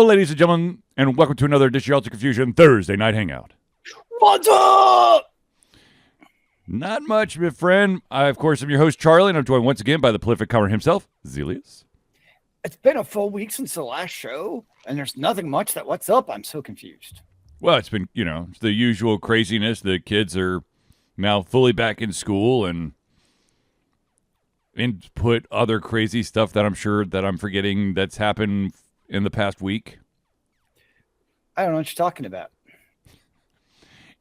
Hello, ladies and gentlemen, and welcome to another edition of Ultra Confusion Thursday Night Hangout. What's up? Not much, my friend. I, of course, am your host, Charlie, and I'm joined once again by the prolific comer himself, Zealeus. It's been a full week since the last show, and there's nothing much that what's up. I'm so confused. Well, it's been, it's the usual craziness. The kids are now fully back in school and put other crazy stuff that I'm sure that I'm forgetting that's happened in the past week. I don't know what you're talking about.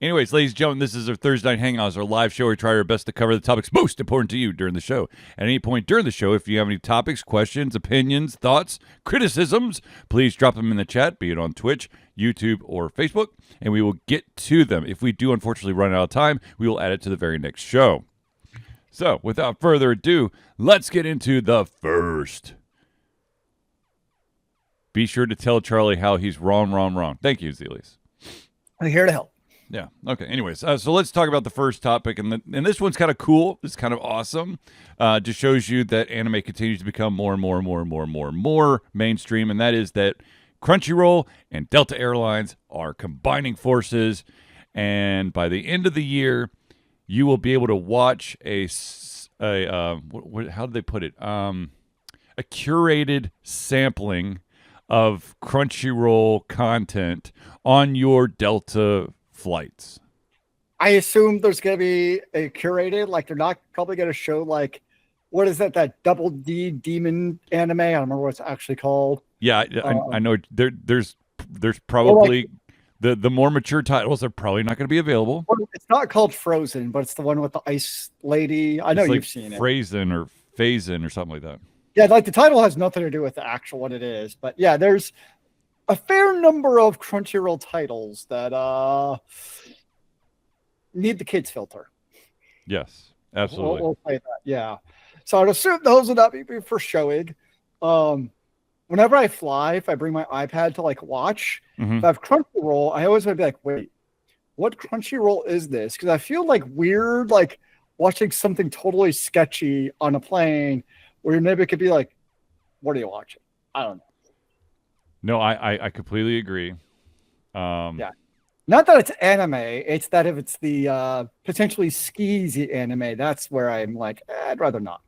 Anyways, ladies and gentlemen, this is our Thursday Night Hangout, our live show where we try our best to cover the topics most important to you during the show. At any point during the show, if you have any topics, questions, opinions, thoughts, criticisms, please drop them in the chat, be it on Twitch, YouTube, or Facebook, and we will get to them. If we do unfortunately run out of time, we will add it to the very next show. So, without further ado, let's get into the first. Be sure to tell Charlie how he's wrong. Thank you, Zealeus. I'm here to help. Yeah. Okay. Anyways, so let's talk about the first topic, and this one's kind of cool. It's kind of awesome. Just shows you that anime continues to become more and more mainstream, and that is that CrunchyRoll and Delta Airlines are combining forces, and by the end of the year, you will be able to watch how did they put it? A curated sampling of CrunchyRoll content on your Delta flights. I assume there's going to be a curated, like they're not probably going to show like, what is that Double D demon anime? I don't remember what it's actually called. Yeah, I know there's probably the more mature titles are probably not going to be available. It's not called Frozen, but it's the one with the ice lady. I know you've seen it. Phrasen or Phazin or something like that. Yeah, like the title has nothing to do with the actual what it is, but yeah, there's a fair number of Crunchyroll titles that need the kids filter. Yes, absolutely. We'll play that. Yeah. So I'd assume those would not be for showing. Whenever I fly, if I bring my iPad to like watch, if I have Crunchyroll, I always would be like, wait, what Crunchyroll is this? Because I feel like weird, like watching something totally sketchy on a plane where maybe it could be like, what are you watching? I don't know. No, I completely agree. Yeah. Not that it's anime, it's that if it's the potentially skeezy anime, that's where I'm like, I'd rather not.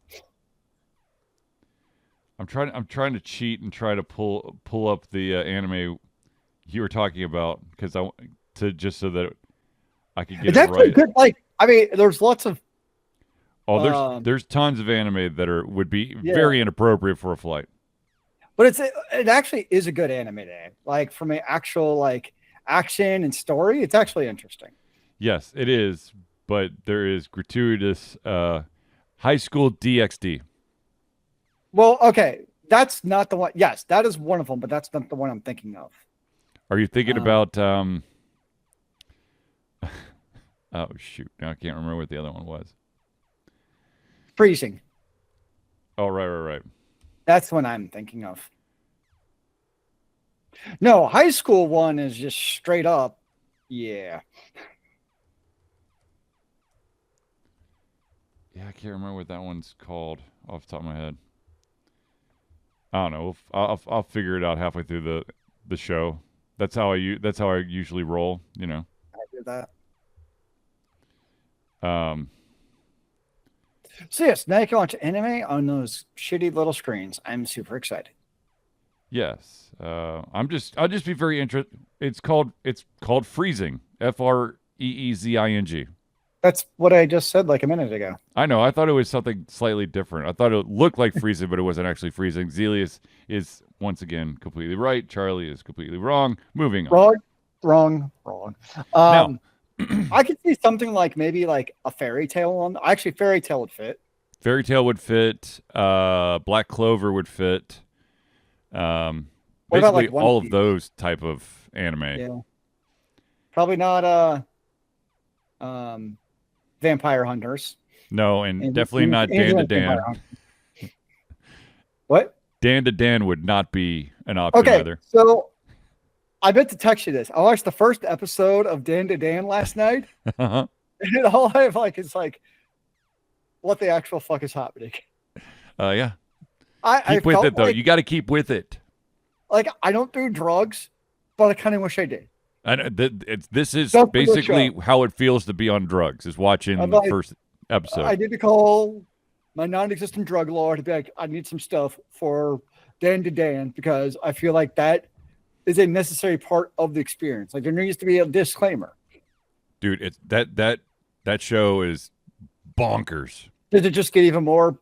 I'm trying to cheat and try to pull up the anime you were talking about because just so that I could get it's it actually right. Good. Like, I mean, there's lots of there's tons of anime that would be very inappropriate for a flight. But it actually is a good anime day. Like from an actual like action and story, it's actually interesting. Yes, it is, but there is gratuitous high school DxD. Well, okay, that's not the one. Yes, that is one of them, but that's not the one I'm thinking of. Are you thinking about oh shoot, now I can't remember what the other one was. Freezing. Oh, right. That's what I'm thinking of. No, high school one is just straight up. Yeah. Yeah, I can't remember what that one's called off the top of my head. I don't know. I'll figure it out halfway through the show. That's how I usually roll. You know. I did that. So yes, now you can watch anime on those shitty little screens. I'm super excited. Yes. I'll just be very interested. It's called Freezing. Freezing. That's what I just said like a minute ago. I know. I thought it was something slightly different. I thought it looked like freezing, but it wasn't actually freezing. Zealeus is once again completely right. Charlie is completely wrong. Moving on. Wrong. Now, I could see something like maybe like a fairy tale on. Actually, fairy tale would fit. Fairy tale would fit. Black Clover would fit. Basically, like all of those type of anime. Yeah. Probably not Vampire Hunters. No, and definitely not Dan to Dan. What? Dan to Dan would not be an option either. So I meant to text you this. I watched the first episode of Dan to Dan last night. And all I have like is like, what the actual fuck is happening? Yeah. I keep with it though. You got to keep with it. like I don't do drugs, but I kind of wish I did. And this is Just for the basically show. how it feels to be on drugs, is watching I'm the like, first episode. I need to call my non-existent drug lord to be like, I need some stuff for Dan to Dan because I feel like that is a necessary part of the experience. Like there needs to be a disclaimer. Dude, it's that show is bonkers. Did it just get even more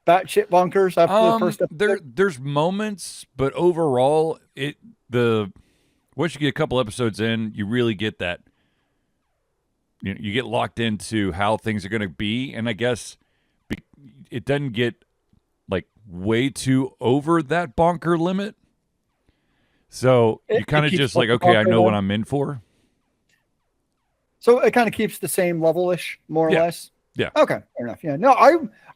batshit bonkers after the first episode? There's moments, but overall, once you get a couple episodes in, you really get that. You get locked into how things are going to be, and I guess it doesn't get like way too over that bonker limit. So you kind of just like, okay, I know what I'm in for. So it kind of keeps the same level-ish, more or less. Yeah. Okay, fair enough. Yeah. No,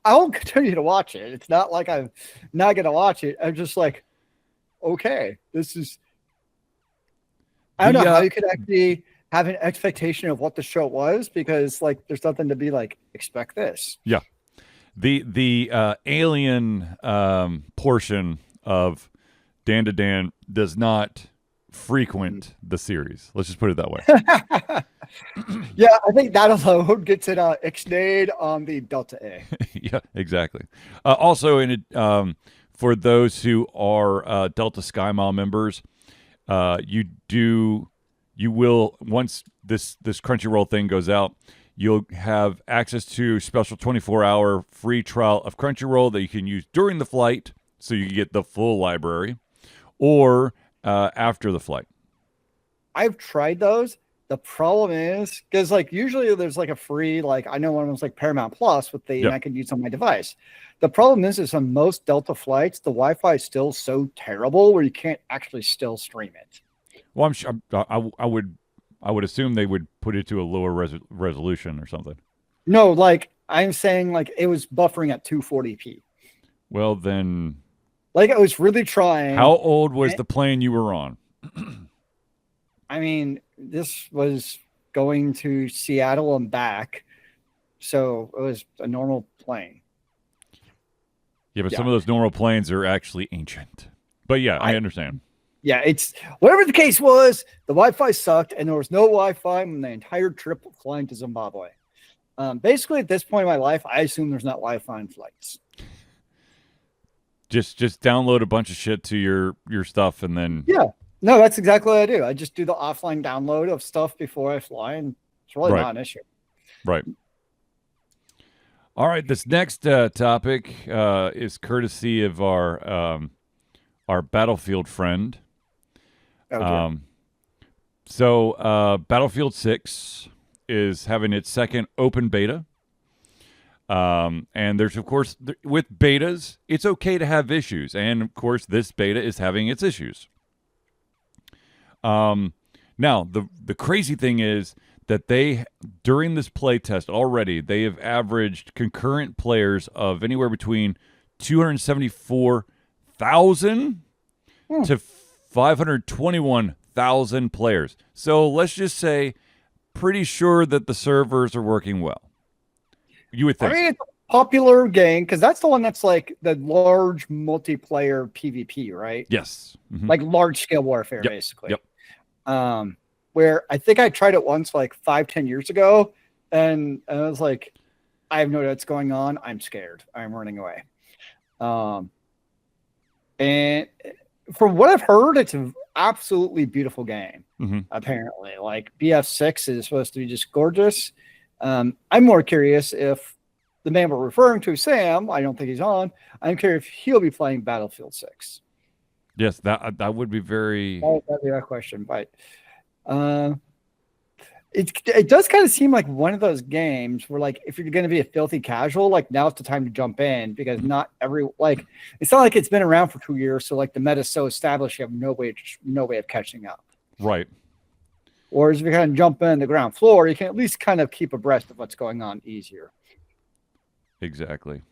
I'll continue to watch it. It's not like I'm not gonna watch it. I'm just like, okay, this is. I don't know how you could actually have an expectation of what the show was because like there's nothing to be like expect this. Yeah. The alien portion of Dan to Dan does not frequent the series. Let's just put it that way. Yeah, I think that alone gets it ixnayed on the Delta A. Yeah, exactly. Also, for those who are Delta Sky Mile members, you will, once this CrunchyRoll thing goes out, you'll have access to special 24-hour free trial of CrunchyRoll that you can use during the flight, so you can get the full library, or after the flight. I've tried those. The problem is because like usually there's like a free, like I know one was like Paramount Plus with and I could use on my device. The problem is on most Delta flights, the Wi-Fi is still so terrible where you can't actually still stream it. Well, I'm sure I would assume they would put it to a lower resolution or something. No, like I'm saying, like it was buffering at 240p. Well, then, like I was really trying. How old was the plane you were on? I mean, this was going to Seattle and back, so it was a normal plane. Yeah, but some of those normal planes are actually ancient. But yeah, I understand. Yeah, it's whatever the case was, the Wi-Fi sucked, and there was no Wi-Fi on the entire trip flying to Zimbabwe. Basically, at this point in my life, I assume there's not Wi-Fi in flights. Just download a bunch of shit to your stuff, and then No, that's exactly what I do. I just do the offline download of stuff before I fly, and it's really not an issue. Right. All right. This next topic is courtesy of our Battlefield friend. So Battlefield 6 is having its second open beta. And there's, of course, with betas, it's okay to have issues. And, of course, this beta is having its issues. Now, the crazy thing is that during this play test already, they have averaged concurrent players of anywhere between 274,000 to 521,000 players. So let's just say pretty sure that the servers are working well. You would think. I mean, it's a popular game because that's the one that's like the large multiplayer PvP, right? Yes. Mm-hmm. Like large scale warfare, basically. Yep. Where I think I tried it once like 5-10 years ago, and I was like, I have no idea what's going on. I'm scared. I'm running away. And from what I've heard, it's an absolutely beautiful game. Mm-hmm. Apparently, like BF6 is supposed to be just gorgeous. I'm more curious if the man we're referring to, Sam, I don't think he's on. I'm curious if he'll be playing Battlefield 6. Yes, that would be very. That'd be that question, but it does kind of seem like one of those games where, like, if you're going to be a filthy casual, like now's the time to jump in because not every it's not like it's been around for 2 years, so like the meta's so established you have no way of catching up. Right. Whereas if you kind of jump in the ground floor, you can at least kind of keep abreast of what's going on easier. Exactly.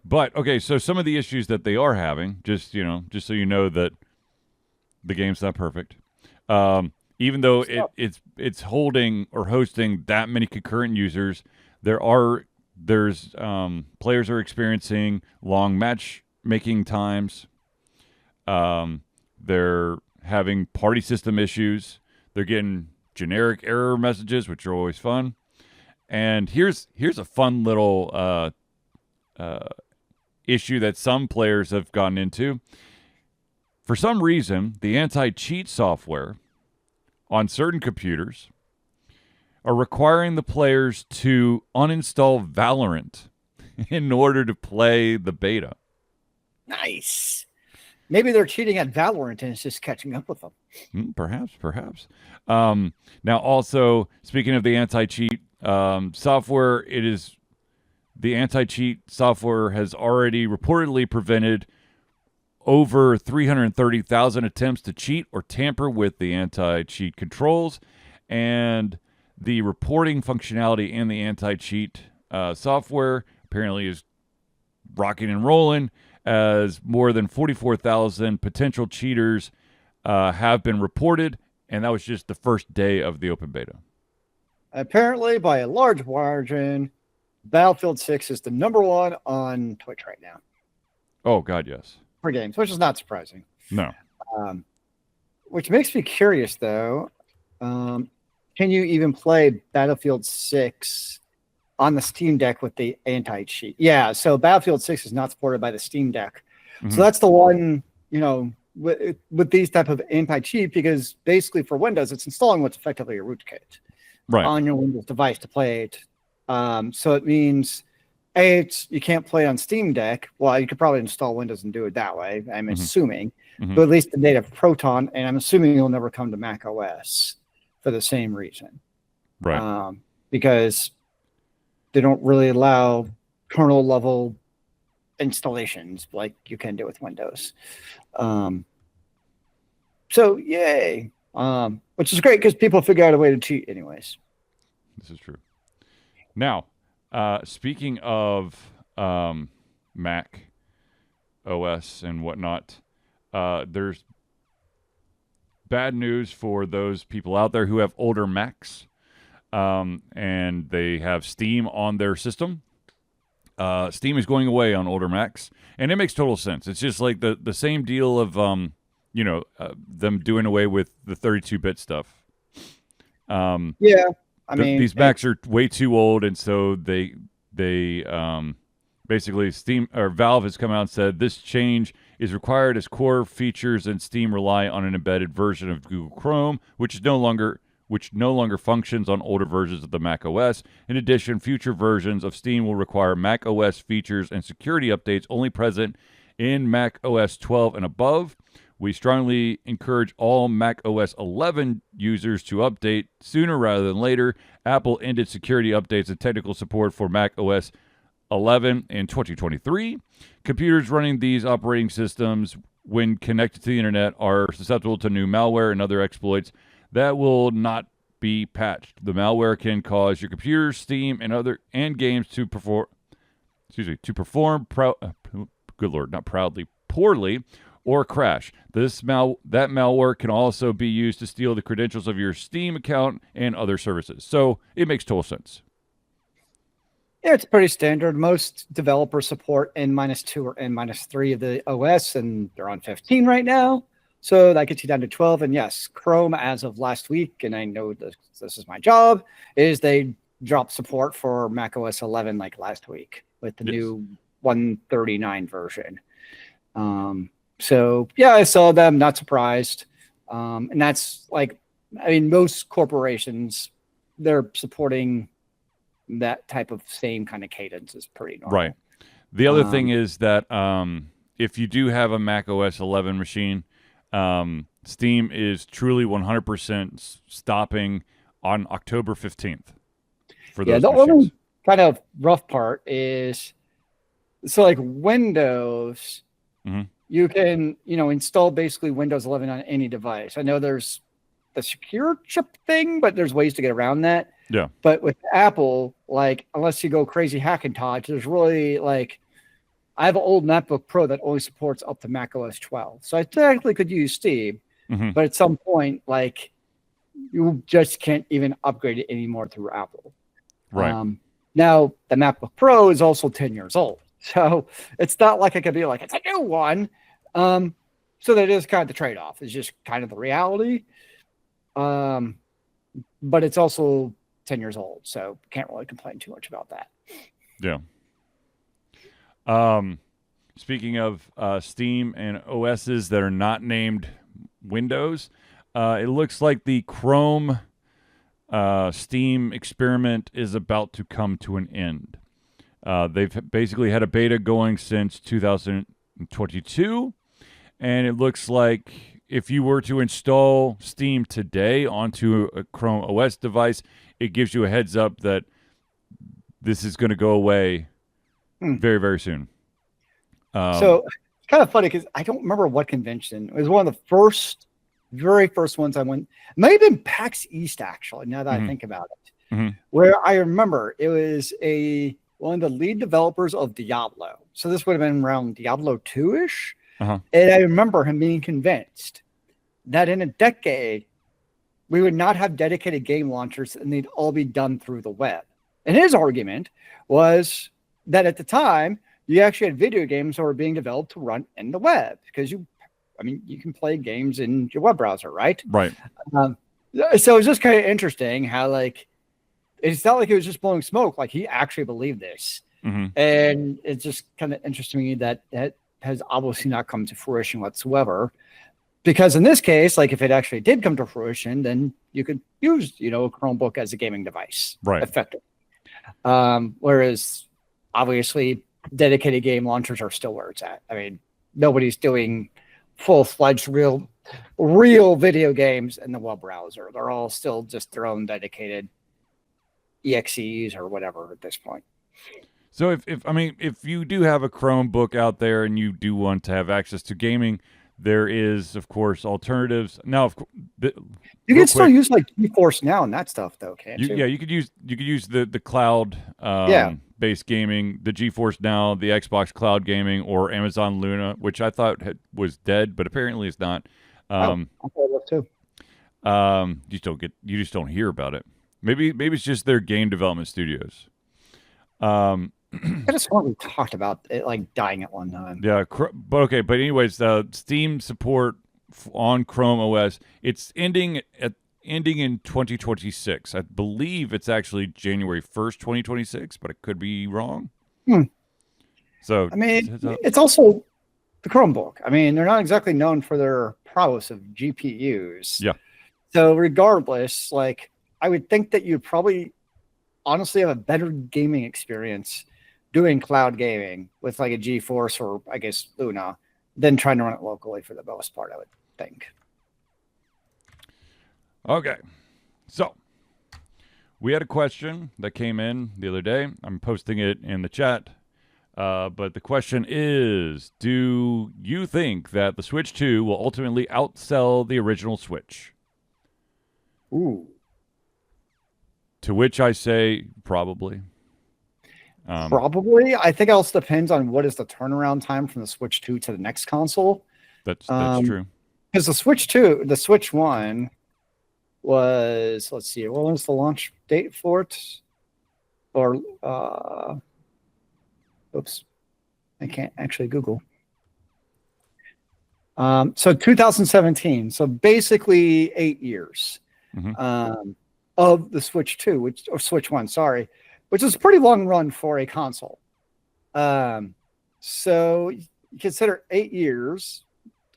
But, okay, so some of the issues that they are having, just so you know that the game's not perfect. Even though it's holding or hosting that many concurrent users, there's players are experiencing long matchmaking times. They're having party system issues. They're getting generic error messages, which are always fun. And here's a fun little issue that some players have gotten into. For some reason, the anti-cheat software on certain computers are requiring the players to uninstall Valorant in order to play the beta. Nice. Maybe they're cheating at Valorant and it's just catching up with them. Perhaps. Now, also, speaking of the anti-cheat software, the anti-cheat software has already reportedly prevented over 330,000 attempts to cheat or tamper with the anti-cheat controls, and the reporting functionality in the anti-cheat software apparently is rocking and rolling, as more than 44,000 potential cheaters have been reported, and that was just the first day of the open beta. Apparently, by a large margin, Battlefield 6 is the #1 on Twitch right now. Oh, God, yes. For games, which is not surprising. No. Which makes me curious, though. Can you even play Battlefield 6 on the Steam Deck with the anti-cheat? Yeah, so Battlefield 6 is not supported by the Steam Deck. Mm-hmm. So that's the one, with these type of anti-cheat, because basically for Windows, it's installing what's effectively a rootkit on your Windows device to play it. So it means you can't play on Steam Deck. Well, you could probably install Windows and do it that way, I'm assuming. But at least the native Proton, and I'm assuming it'll never come to Mac OS for the same reason. Right. Because they don't really allow kernel level installations like you can do with Windows. So yay. Which is great because people figure out a way to cheat anyways. This is true. Now, speaking of Mac OS and whatnot, there's bad news for those people out there who have older Macs, and they have Steam on their system. Steam is going away on older Macs, and it makes total sense. It's just like the same deal of them doing away with the 32-bit stuff. Yeah. I mean, these Macs are way too old, and so they basically Steam or Valve has come out and said this change is required as core features and Steam rely on an embedded version of Google Chrome, which no longer functions on older versions of the Mac OS. In addition, future versions of Steam will require Mac OS features and security updates only present in Mac OS 12 and above. We strongly encourage all Mac OS 11 users to update sooner rather than later. Apple ended security updates and technical support for Mac OS 11 in 2023. Computers running these operating systems, when connected to the internet, are susceptible to new malware and other exploits that will not be patched. The malware can cause your computer, Steam, and games to perform poorly, or crash. That malware can also be used to steal the credentials of your Steam account and other services. So it makes total sense. Yeah, it's pretty standard. Most developers support N-2 or N-3 of the OS, and they're on 15 right now. So that gets you down to 12. And yes, Chrome, as of last week, and I know this is my job, is they dropped support for Mac OS 11 like last week with the new 139 version. So yeah, I saw them, not surprised. And that's most corporations, they're supporting that type of same kind of cadence is pretty normal. Right. The other thing is that if you do have a Mac OS 11 machine, Steam is truly 100% stopping on October 15th for those machines. Only kind of rough part is, so Windows, you can, install basically Windows 11 on any device. I know there's the secure chip thing, but there's ways to get around that. Yeah. But with Apple, unless you go crazy Hackintosh, there's really I have an old MacBook Pro that only supports up to Mac OS 12. So I technically could use Steam, but at some point, you just can't even upgrade it anymore through Apple. Right. Now, the MacBook Pro is also 10 years old. So it's not like I could be it's a new one. So that is kind of the trade-off. It's just kind of the reality. But it's also 10 years old, so can't really complain too much about that. Yeah. Speaking of Steam and OSs that are not named Windows, it looks like the Chrome Steam experiment is about to come to an end. They've basically had a beta going since 2022, and it looks like if you were to install Steam today onto a Chrome OS device, it gives you a heads up that this is going to go away very, very soon. So it's kind of funny because I don't remember what convention. It was one of the very first ones I went. It might have been PAX East, actually, now that I think about it, where I remember it was one of the lead developers of Diablo. So this would have been around Diablo 2-ish. And I remember him being convinced that in a decade, we would not have dedicated game launchers and they'd all be done through the web. And his argument was that at the time, you actually had video games that were being developed to run in the web because you can play games in your web browser, right? Right. So it's just kind of interesting how, like, it's not like it was just blowing smoke. Like, he actually believed this. And it's just kind of interesting to me that that has obviously not come to fruition whatsoever. Because in this case, like, if it actually did come to fruition, then you could use, a Chromebook as a gaming device. Right. Effectively. Whereas, obviously, dedicated game launchers are still where it's at. I mean, nobody's doing full-fledged real video games in the web browser. They're all still just their own dedicated EXEs or whatever at this point. So if you do have a Chromebook out there and you do want to have access to gaming, there is, of course, alternatives. Now, you can still use like GeForce Now and that stuff, though, can't you? Yeah, you could use the cloud based gaming, the GeForce Now, the Xbox Cloud Gaming, or Amazon Luna, which I thought was dead, but apparently it's not. I thought it was too. You just don't hear about it. Maybe it's just their game development studios. I just thought we talked about it like dying at one time. Yeah, but anyways, Steam support on Chrome OS, it's ending in 2026. I believe it's actually January 1st, 2026, but it could be wrong. So I mean, it's also the Chromebook. I mean, they're not exactly known for their prowess of GPUs. Yeah. So regardless, like, I would think that you'd probably honestly have a better gaming experience doing cloud gaming with like a GeForce or I guess Luna than trying to run it locally for the most part, I would think. Okay. So we had a question that came in the other day. I'm posting it in the chat. But the question is, do you think that the Switch 2 will ultimately outsell the original Switch? Ooh. To which I say probably. Probably. I think it also depends on what is the turnaround time from the Switch 2 to the next console. That's true. Because the Switch 1 was, let's see, what was the launch date for it? Or, oops, I can't actually Google. So 2017. So basically 8 years of the Switch 2, or Switch 1, sorry, which is a pretty long run for a console. So you consider 8 years.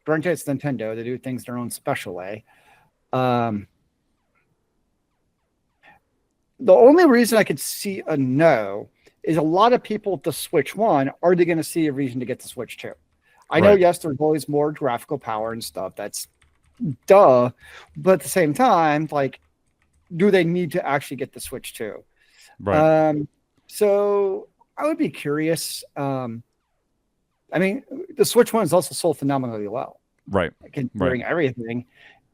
Granted, it's Nintendo. They do things their own special way. The only reason I could see a no is a lot of people with the Switch 1, are they going to see a reason to get the Switch 2? I know, yes, there's always more graphical power and stuff. That's duh. But at the same time, like, do they need to actually get the Switch 2? Right. So I would be curious. I mean, the Switch 1 is also sold phenomenally well. Right. Considering everything.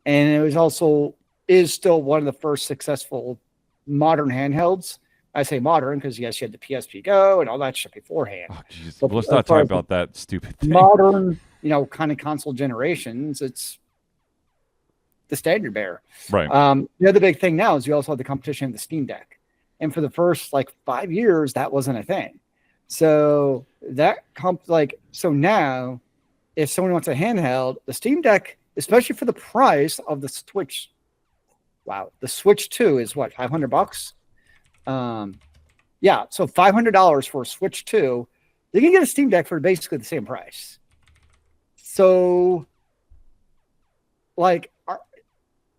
And it was is still one of the first successful modern handhelds. I say modern because, yes, you had the PSP Go and all that shit beforehand. Oh, geez. Well, let's not talk about that stupid thing. Modern, kind of console generations, it's the standard bearer. Right. The other big thing now is you also have the competition of the Steam Deck. And for the first 5 years, that wasn't a thing. So that so now if someone wants a handheld, the Steam Deck, especially for the price of the Switch, the Switch 2 is what, $500? Yeah, so $500 for a Switch 2, you can get a Steam Deck for basically the same price. So, like,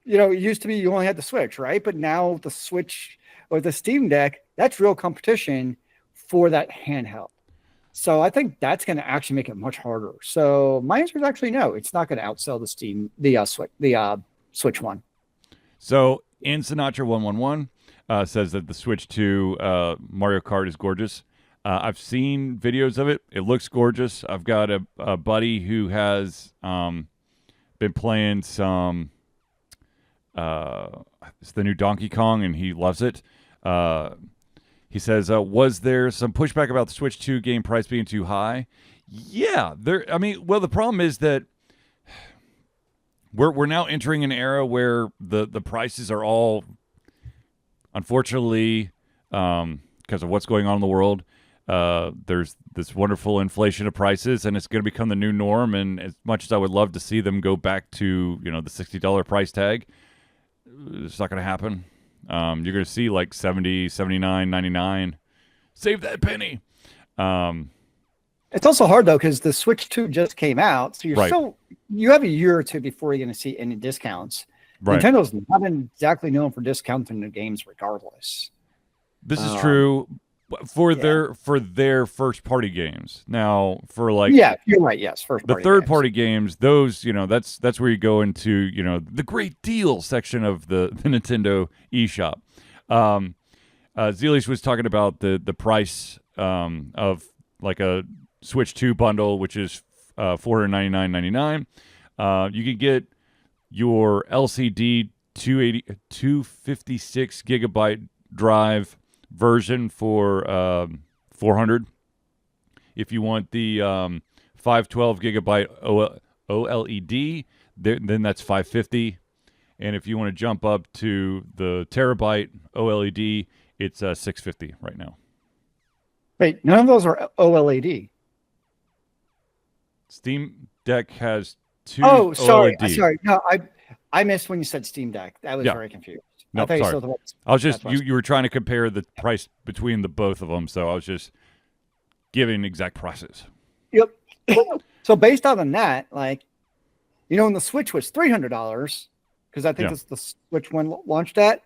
it used to be you only had the Switch, right? But now the Switch or the Steam Deck, that's real competition for that handheld. So I think that's going to actually make it much harder. So my answer is actually no. It's not going to outsell the Switch One. So in Sinatra 111 says that the Switch 2 Mario Kart is gorgeous. I've seen videos of it. It looks gorgeous. I've got a buddy who has been playing some. It's the new Donkey Kong, and he loves it. He says, was there some pushback about the Switch 2 game price being too high? Yeah, the problem is that we're now entering an era where the prices are all, unfortunately, because of what's going on in the world, there's this wonderful inflation of prices, and it's going to become the new norm. And as much as I would love to see them go back to, the $60 price tag, it's not going to happen. You're going to see like $70, $79, $99. Save that penny. It's also hard though, because the Switch 2 just came out. So you have a year or two before you're going to see any discounts. Right. Nintendo's not exactly known for discounting the games regardless. This is true for their first party games. Now for you're right. Yes. The third party games, those, that's where you go into, the great deal section of the Nintendo eShop. Zealeus was talking about the price of like a Switch 2 bundle, which is $499.99. You could get your LCD 256 gigabyte drive version for $400. If you want the 512 gigabyte OLED, then that's $550. And if you want to jump up to the terabyte OLED, it's $650 right now. Wait, none of those are OLED. Steam Deck has two. Oh, sorry. OLED. Sorry. No, I missed when you said Steam Deck. I was very confused. No, sorry. I was just you were trying to compare the price between the both of them, so I was just giving exact prices. Yep. So based on that, when the Switch was $300, because I think that's the Switch one launched at.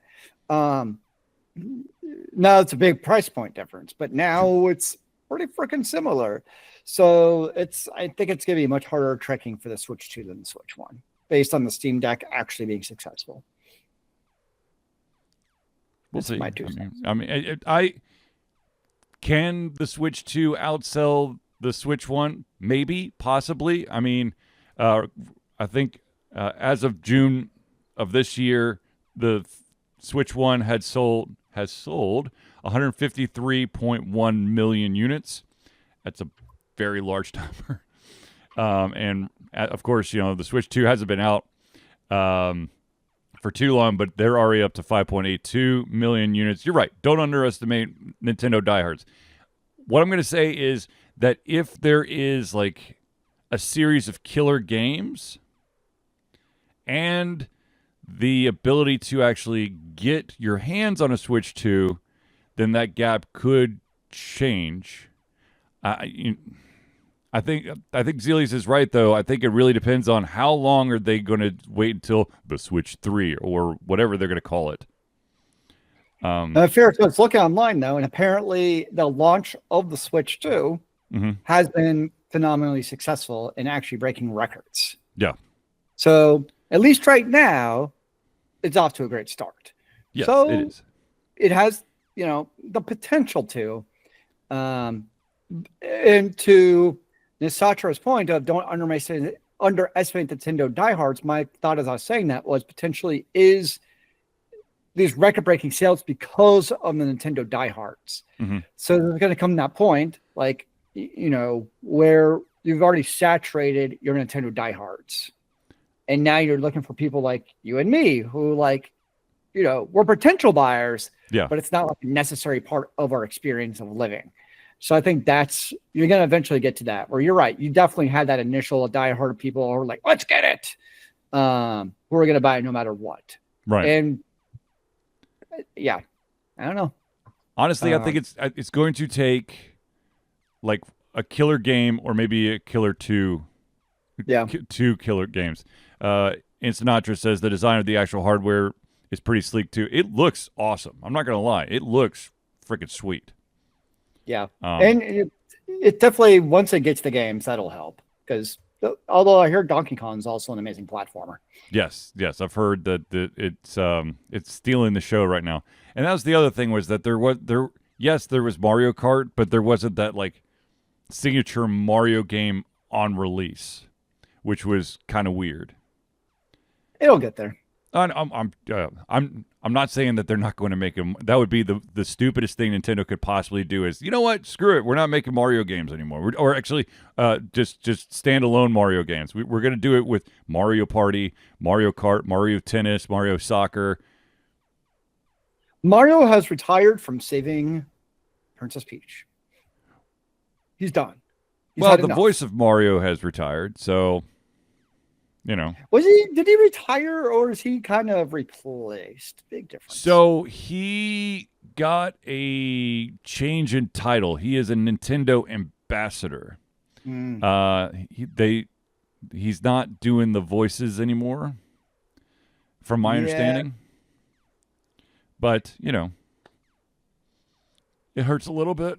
Now it's a big price point difference, but now it's pretty freaking similar. So I think it's going to be much harder trekking for the Switch 2 than the Switch 1, based on the Steam Deck actually being successful. We'll see. Can the Switch 2 outsell the Switch 1? Maybe, possibly. I think as of June of this year, the Switch 1 has sold 153.1 million units. That's a very large number. And of course, the Switch 2 hasn't been out for too long, but they're already up to 5.82 million units. You're right. Don't underestimate Nintendo diehards. What I'm going to say is that if there is like a series of killer games and the ability to actually get your hands on a Switch 2, then that gap could change. I think Zealeus is right, though. I think it really depends on how long are they going to wait until the Switch 3 or whatever they're going to call it. Fair. So it's looking online, though, and apparently the launch of the Switch 2 has been phenomenally successful in actually breaking records. Yeah. So at least right now, it's off to a great start. Yes, so it is. It has, the potential to, and to Nisatra's point of don't underestimate Nintendo diehards. My thought as I was saying that was potentially is these record-breaking sales because of the Nintendo diehards. So there's going to come that point, where you've already saturated your Nintendo diehards. And now you're looking for people like you and me who we're potential buyers, but it's not like a necessary part of our experience of living. So I think you're going to eventually get to that where you're right. You definitely had that initial diehard people who are like, let's get it. Who are going to buy it no matter what. Right. And yeah, I don't know. Honestly, I think it's going to take like a killer game or maybe a killer two. Yeah. Two killer games. Insinatra says the design of the actual hardware is pretty sleek too. It looks awesome. I'm not going to lie. It looks freaking sweet. Yeah. And it definitely, once it gets the games, that'll help. Because although I hear Donkey Kong is also an amazing platformer. Yes. I've heard that it's stealing the show right now. And that was the other thing, was that there was Mario Kart, but there wasn't that like signature Mario game on release, which was kind of weird. It'll get there. I'm not saying that they're not going to make them. That would be the stupidest thing Nintendo could possibly do. Is, you know what? Screw it. We're not making Mario games anymore. Or actually, just standalone Mario games. We're going to do it with Mario Party, Mario Kart, Mario Tennis, Mario Soccer. Mario has retired from saving Princess Peach. He's done. Well, the voice of Mario has retired, so you know. Did he retire, or is he kind of replaced? Big difference. So he got a change in title. He is a Nintendo ambassador. He's not doing the voices anymore, from my understanding. But, you know, it hurts a little bit.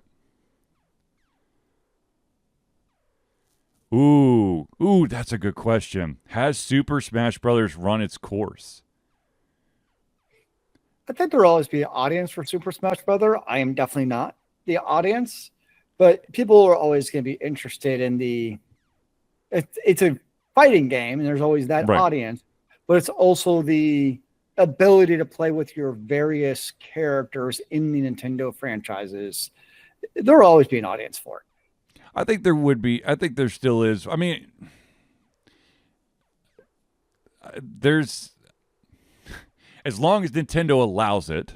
Ooh, that's a good question. Has Super Smash Brothers run its course? I think there will always be an audience for Super Smash Brother. I am definitely not the audience, but people are always going to be interested in it's a fighting game, and there's always that audience, but it's also the ability to play with your various characters in the Nintendo franchises. There will always be an audience for it. I think there would be. I think there still is. I mean, there's, as long as Nintendo allows it,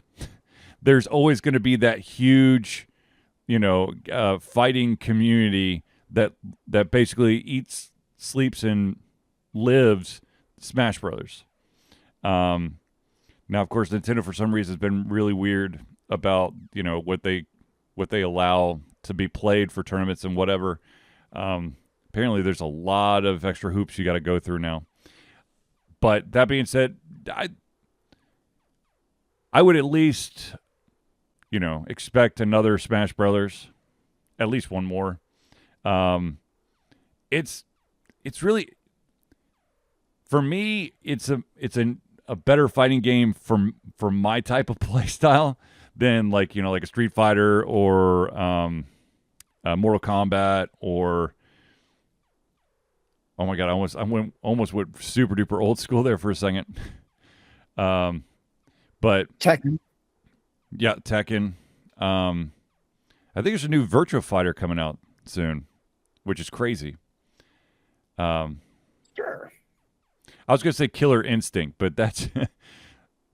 there's always going to be that huge, fighting community that basically eats, sleeps, and lives Smash Brothers. Now, of course, Nintendo for some reason has been really weird about what they allow to be played for tournaments and whatever. Apparently, there's a lot of extra hoops you got to go through now. But that being said, I would at least, expect another Smash Brothers, at least one more. It's really, for me, it's a better fighting game for my type of play style than like a Street Fighter or Mortal Kombat or, oh my god, I almost went super duper old school there for a second. But Tekken. Yeah, Tekken. I think there's a new Virtua Fighter coming out soon, which is crazy. Sure. I was gonna say Killer Instinct, but that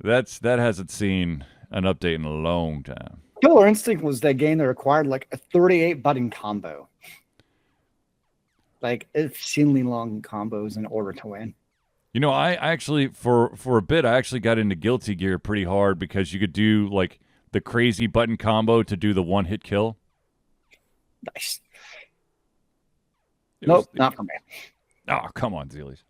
hasn't seen an update in a long time. Killer Instinct was that game that required like a 38 button combo. Like obscenely long combos in order to win. I actually for a bit I actually got into Guilty Gear pretty hard because you could do like the crazy button combo to do the one hit kill. Nice. Nope, not for me. Oh, come on, Zealeus.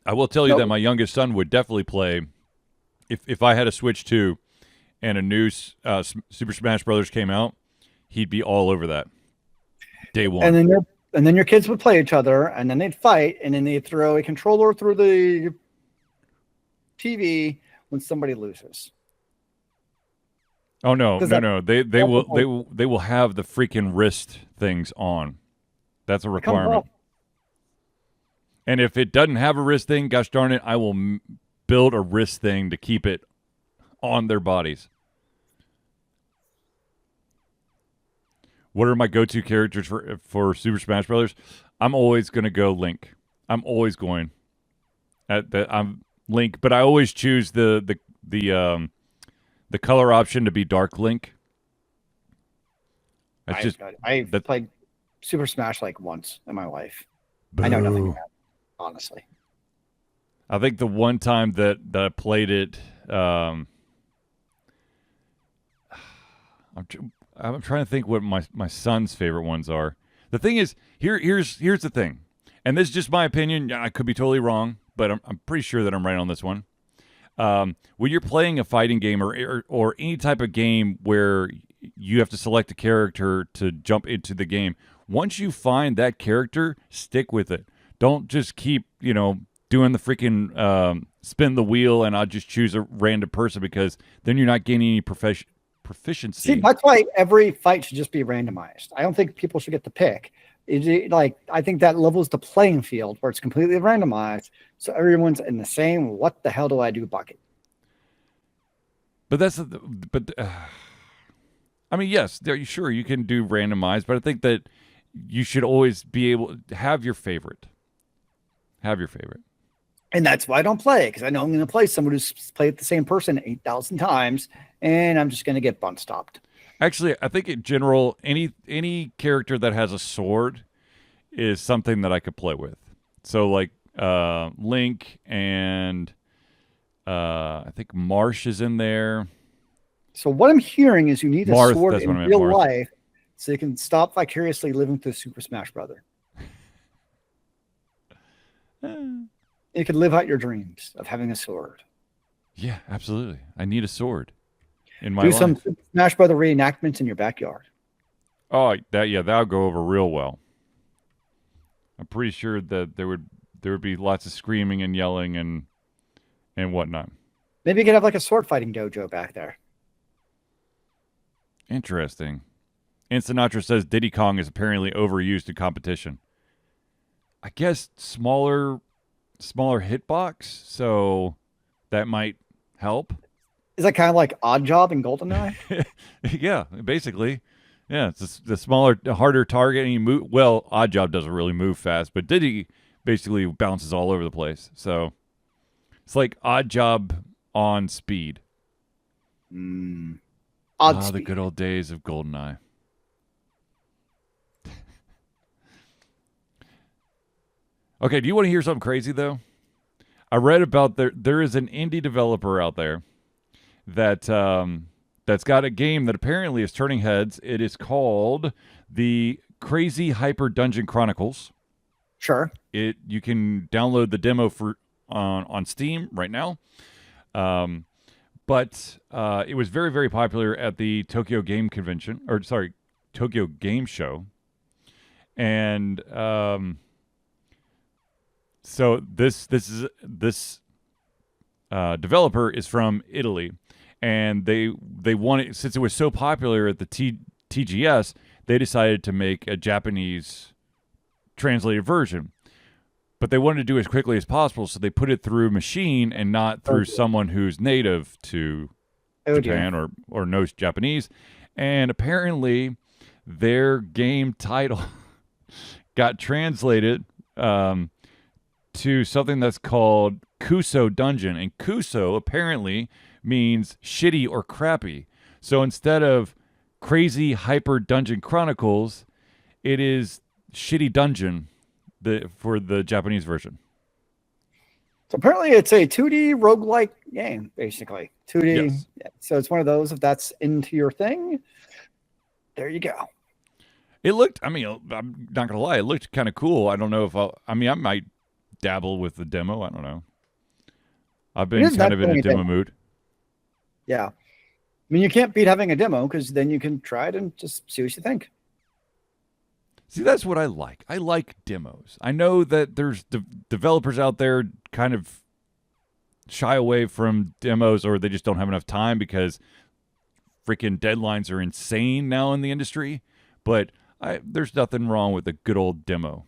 I will tell you that my youngest son would definitely play if I had a Switch 2 and a new Super Smash Brothers came out, he'd be all over that. Day one. And then your kids would play each other, and then they'd fight, and then they'd throw a controller through the TV when somebody loses. Oh no. They will have the freaking wrist things on. That's a requirement. And if it doesn't have a wrist thing, gosh darn it, I will build a wrist thing to keep it on their bodies. What are my go-to characters for Super Smash Brothers? I'm always going to go Link. I'm always going. I'm Link, but I always choose the the color option to be Dark Link. I played Super Smash like once in my life. Boo. I know nothing about it, honestly. I think the one time that I played it, I'm trying to think what my son's favorite ones are. The thing is, here's the thing, and this is just my opinion. I could be totally wrong, but I'm pretty sure that I'm right on this one. When you're playing a fighting game or any type of game where you have to select a character to jump into the game, once you find that character, stick with it. Don't just keep, doing the freaking spin the wheel and I'll just choose a random person, because then you're not gaining any proficiency. See, that's why every fight should just be randomized. I don't think people should get to pick. I think that levels the playing field where it's completely randomized, so everyone's in the same "what the hell do I do" bucket. But I mean, yes, sure you can do randomized, but I think that you should always be able to have your favorite. And that's why I don't play it, because I know I'm going to play someone who's played the same person 8,000 times, and I'm just going to get bun stopped. Actually, I think in general, any character that has a sword is something that I could play with. So like Link and I think Marsh is in there. So what I'm hearing is you need a sword in real Marth. life so you can stop vicariously living through Super Smash Brother. You could live out your dreams of having a sword. Yeah, absolutely. I need a sword in my life. Do some Super Smash Brother reenactments in your backyard. Oh, that'll go over real well. I'm pretty sure that there would be lots of screaming and yelling and whatnot. Maybe you could have like a sword fighting dojo back there. Interesting. And Sinatra says Diddy Kong is apparently overused in competition. I guess smaller hitbox, so that might help. Is that kind of like Odd Job in GoldenEye? Yeah, basically. Yeah, it's the smaller, harder target, and you move. Well, Odd Job doesn't really move fast, but Diddy basically bounces all over the place. So it's like Odd Job on speed. Odd speed. The good old days of GoldenEye. Okay, do you want to hear something crazy, though? I read about there is an indie developer out there that that's got a game that apparently is turning heads. It is called the Crazy Hyper Dungeon Chronicles. Sure. You can download the demo on Steam right now. But it was very, very popular at the Tokyo Game Show. And so this developer is from Italy, and they wanted, since it was so popular at the TGS, they decided to make a Japanese translated version. But they wanted to do it as quickly as possible, so they put it through machine and not through someone who's native to Japan or knows Japanese. And apparently their game title got translated to something that's called Kuso Dungeon. And Kuso apparently means shitty or crappy. So instead of Crazy Hyper Dungeon Chronicles, it is Shitty Dungeon for the Japanese version. So apparently it's a 2D roguelike game, basically. 2D. Yes. Yeah. So it's one of those, if that's into your thing, there you go. It looked, I'm not going to lie, it looked kind of cool. I don't know if I might dabble with the demo. I don't know. I've been kind of in a demo mood. Yeah. I mean, you can't beat having a demo, because then you can try it and just see what you think. See, that's what I like. I like demos. I know that there's developers out there kind of shy away from demos, or they just don't have enough time because freaking deadlines are insane now in the industry. But there's nothing wrong with a good old demo.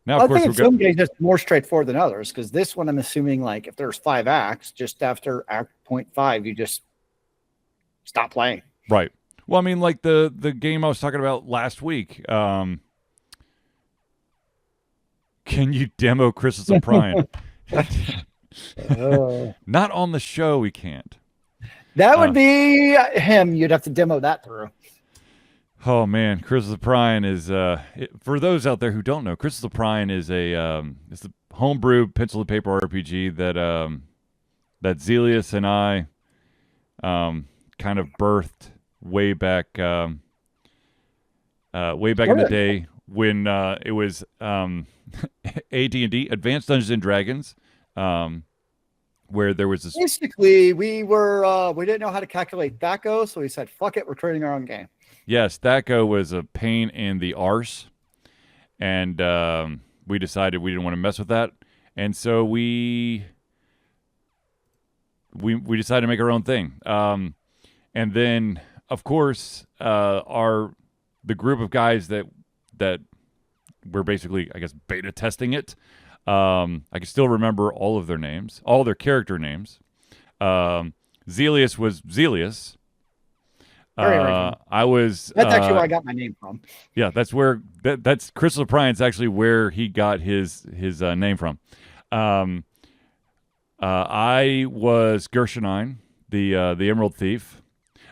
Now, of course, I think some games it's more straightforward than others, because this one I'm assuming, like, if there's 5 acts, just after Act 0.5, you just stop playing. Right. Well, I mean, like the game I was talking about last week. Can you demo Crystals of Prime? Not on the show, we can't. That would be him. You'd have to demo that through. Oh man, Crystal Prine is for those out there who don't know, Crystal Prine is it's a homebrew pencil and paper RPG that that Zealeus and I kind of birthed way back in the day when it was AD&D, Advanced Dungeons and Dragons, where there was this. Basically, we didn't know how to calculate THACO, so we said, "Fuck it, we're creating our own game." Yes, THACO was a pain in the arse, and we decided we didn't want to mess with that, and so we decided to make our own thing. And then, of course, the group of guys that were basically, I guess, beta testing it. I can still remember all of their names, all their character names. Zealeus was Zealeus. I was. That's actually where I got my name from. Yeah, that's where that's Crystal Prine's actually where he got his name from. I was Gershenine, the Emerald Thief.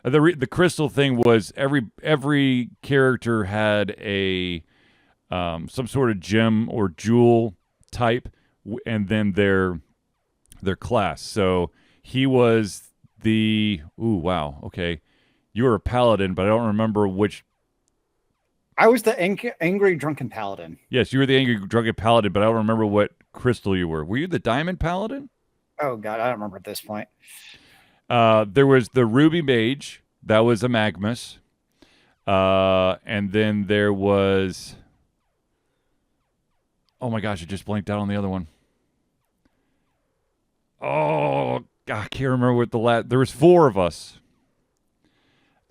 The crystal thing was every character had a some sort of gem or jewel type, and then their class. So he was the okay. You were a paladin, but I don't remember which. I was the angry drunken paladin. Yes, you were the angry drunken paladin, but I don't remember what crystal you were. Were you the diamond paladin? Oh god, I don't remember at this point. There was the ruby mage. That was a Magmus. And then there was. Oh my gosh, I just blanked out on the other one. Oh, I can't remember what the last. There was 4 of us.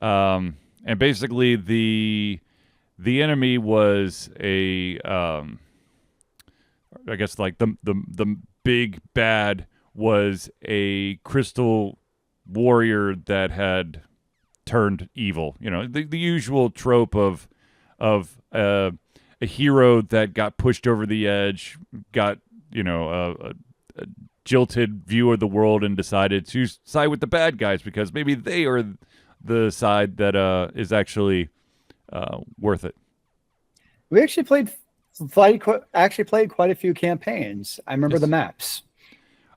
And basically the enemy was a I guess like the big bad was a crystal warrior that had turned evil. You know, the usual trope of a hero that got pushed over the edge, got, you know, a jilted view of the world and decided to side with the bad guys because maybe they are the side that is actually worth it. We actually played quite a few campaigns. I remember the maps.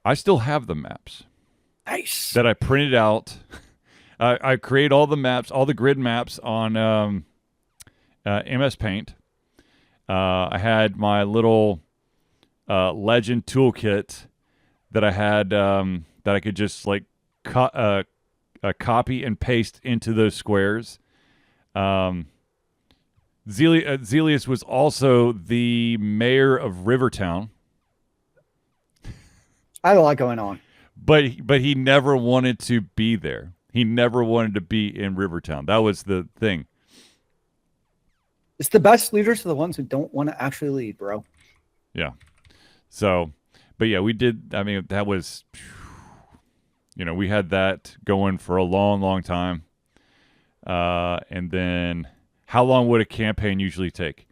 I still have the maps. Nice. That I printed out. I create all the maps, all the grid maps on MS Paint. I had my little legend toolkit that I had that I could just like copy and paste into those squares. Zealeus was also the mayor of Rivertown. I had a lot going on. But he never wanted to be there. He never wanted to be in Rivertown. That was the thing. It's the best leaders are the ones who don't want to actually lead, bro. Yeah. So, but yeah, we did. I mean, that was, you know, we had that going for a long, long time. And then how long would a campaign usually take?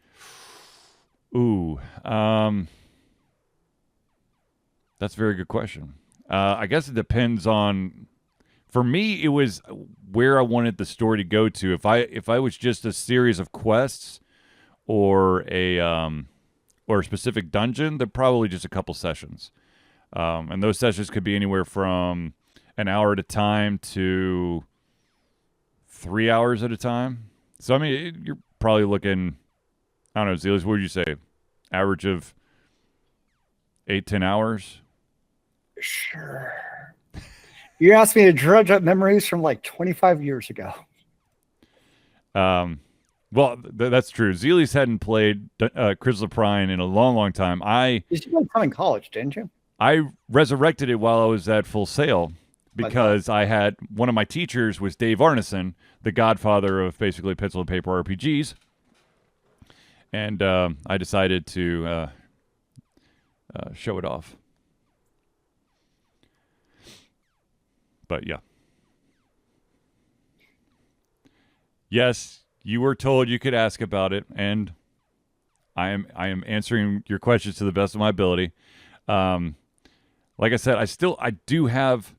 Ooh, that's a very good question. I guess it depends on. For me, it was where I wanted the story to go to. If I was just a series of quests, or a specific dungeon, then probably just a couple sessions, and those sessions could be anywhere from an hour at a time to 3 hours at a time. So I mean, you're probably looking. I don't know, Zealeus, what would you say? Average of 8-10 hours. Sure. You asked me to dredge up memories from like 25 years ago. Well, that's true. Zealeus hadn't played Crystal Prine in a long, long time. You played in college, didn't you? I resurrected it while I was at Full Sail because I had one of my teachers was Dave Arneson, the godfather of basically pencil and paper RPGs, and I decided to show it off. But yeah. Yes, you were told you could ask about it, and I am answering your questions to the best of my ability. Like I said, I do have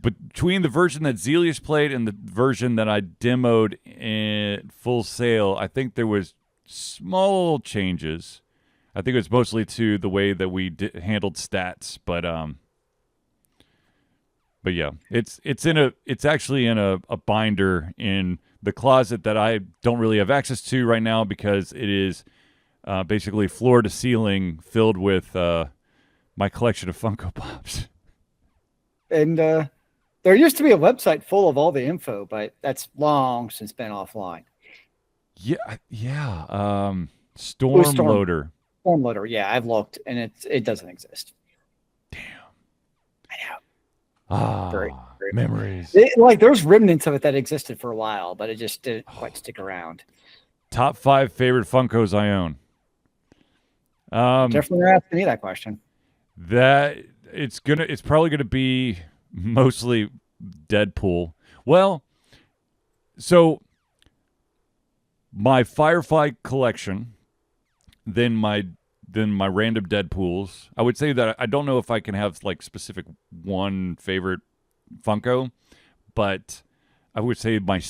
between the version that Zealeus played and the version that I demoed in Full Sail, I think there was small changes. I think it was mostly to the way that we handled stats, but yeah, it's actually in a binder in the closet that I don't really have access to right now because it is basically floor to ceiling filled with my collection of Funko Pops. And there used to be a website full of all the info, but that's long since been offline. Yeah. Storm Loader. Storm Loader, yeah, I've looked, and it doesn't exist. Damn. I know. Great. Memories. There's remnants of it that existed for a while, but it just didn't quite stick around. Top 5 favorite Funkos I own. Definitely not asking me that question. That it's probably gonna be mostly Deadpool. Well, so my Firefly collection, then my random Deadpools. I would say that I don't know if I can have like specific one favorite Funko, but I would say my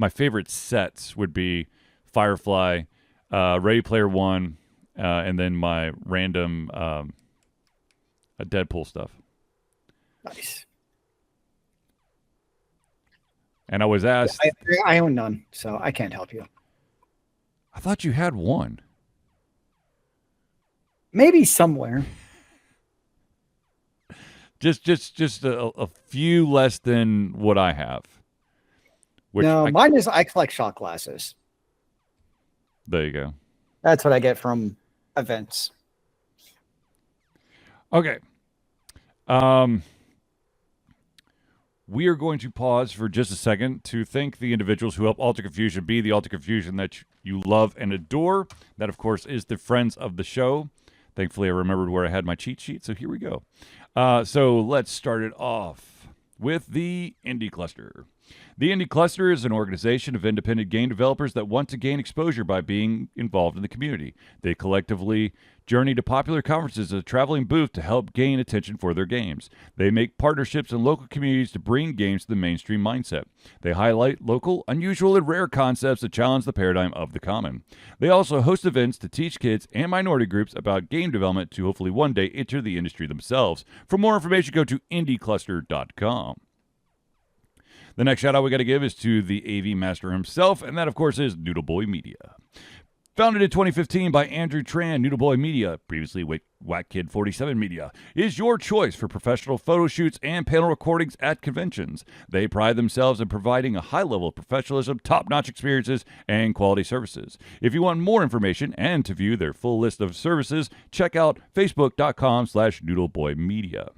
favorite sets would be Firefly, Ready Player One, and then my random Deadpool stuff. Nice. And I was asked. I own none, so I can't help you. I thought you had one. Maybe somewhere. Just a few less than what I have. Mine is I collect shot glasses. There you go. That's what I get from events. Okay. We are going to pause for just a second to thank the individuals who help Alter Confusion be the Alter Confusion that you love and adore. That, of course, is the friends of the show. Thankfully, I remembered where I had my cheat sheet, so here we go. So let's start it off with the Indie Cluster. The Indie Cluster is an organization of independent game developers that want to gain exposure by being involved in the community. They collectively journey to popular conferences as a traveling booth to help gain attention for their games. They make partnerships in local communities to bring games to the mainstream mindset. They highlight local, unusual, and rare concepts that challenge the paradigm of the common. They also host events to teach kids and minority groups about game development to hopefully one day enter the industry themselves. For more information, go to indiecluster.com. The next shout out we got to give is to the AV master himself, and that, of course, is Noodle Boy Media. Founded in 2015 by Andrew Tran, Noodle Boy Media, previously Whack Kid 47 Media, is your choice for professional photo shoots and panel recordings at conventions. They pride themselves in providing a high level of professionalism, top-notch experiences, and quality services. If you want more information and to view their full list of services, check out facebook.com/noodleboymedia.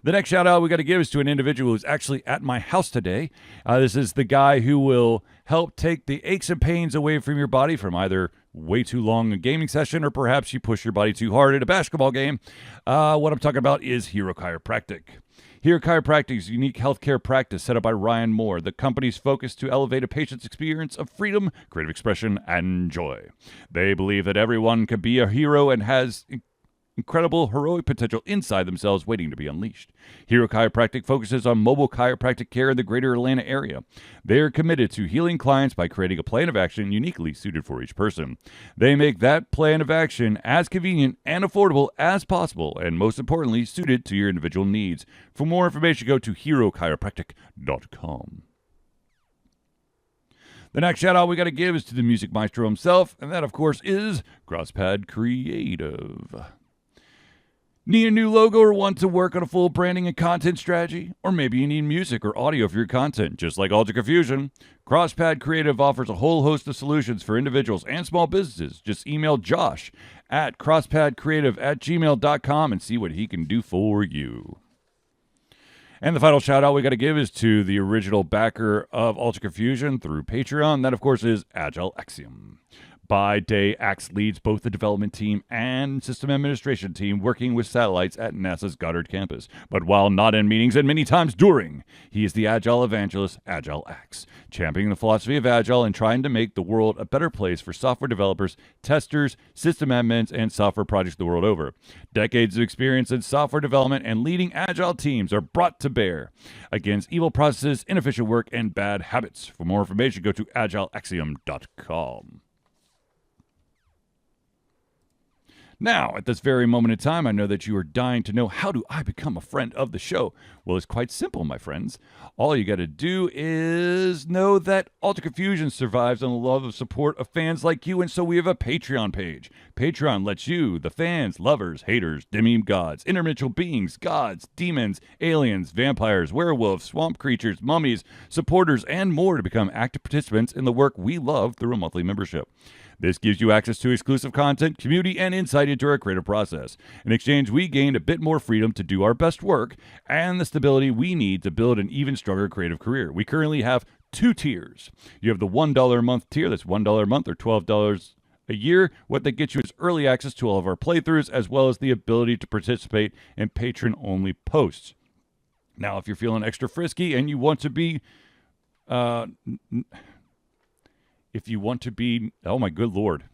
The next shout out we got to give is to an individual who's actually at my house today. This is the guy who will help take the aches and pains away from your body from either way too long a gaming session or perhaps you push your body too hard at a basketball game. What I'm talking about is Hero Chiropractic. Hero Chiropractic is a unique healthcare practice set up by Ryan Moore. The company's focus to elevate a patient's experience of freedom, creative expression, and joy. They believe that everyone can be a hero and has incredible heroic potential inside themselves waiting to be unleashed. Hero Chiropractic focuses on mobile chiropractic care in the greater Atlanta area. They are committed to healing clients by creating a plan of action uniquely suited for each person. They make that plan of action as convenient and affordable as possible, and most importantly, suited to your individual needs. For more information, go to herochiropractic.com. The next shout out we got to give is to the music maestro himself, and that, of course, is CrossPad Creative. Need a new logo or want to work on a full branding and content strategy? Or maybe you need music or audio for your content, just like Alter Confusion. CrossPad Creative offers a whole host of solutions for individuals and small businesses. Just email Josh at crosspadcreative@gmail.com and see what he can do for you. And the final shout out we got to give is to the original backer of Alter Confusion through Patreon. That, of course, is Agile Axiom. by day, Axe leads both the development team and system administration team working with satellites at NASA's Goddard campus. But while not in meetings and many times during, he is the Agile evangelist, Agile Axe, championing the philosophy of Agile and trying to make the world a better place for software developers, testers, system admins, and software projects the world over. Decades of experience in software development and leading Agile teams are brought to bear against evil processes, inefficient work, and bad habits. For more information, go to agileaxiom.com. Now, at this very moment in time, I know that you are dying to know, how do I become a friend of the show? Well, it's quite simple, my friends. All you got to do is know that Alter Confusion survives on the love and support of fans like you, and so we have a Patreon page. Patreon lets you, the fans, lovers, haters, demigods, interdimensional beings, gods, demons, aliens, vampires, werewolves, swamp creatures, mummies, supporters, and more to become active participants in the work we love through a monthly membership. This gives you access to exclusive content, community, and insight into our creative process. In exchange, we gain a bit more freedom to do our best work and the stability we need to build an even stronger creative career. We currently have 2 tiers. You have the $1 a month tier, that's $1 a month or $12 a year. What that gets you is early access to all of our playthroughs, as well as the ability to participate in patron-only posts. Now, if you're feeling extra frisky and you want to be... oh my good Lord.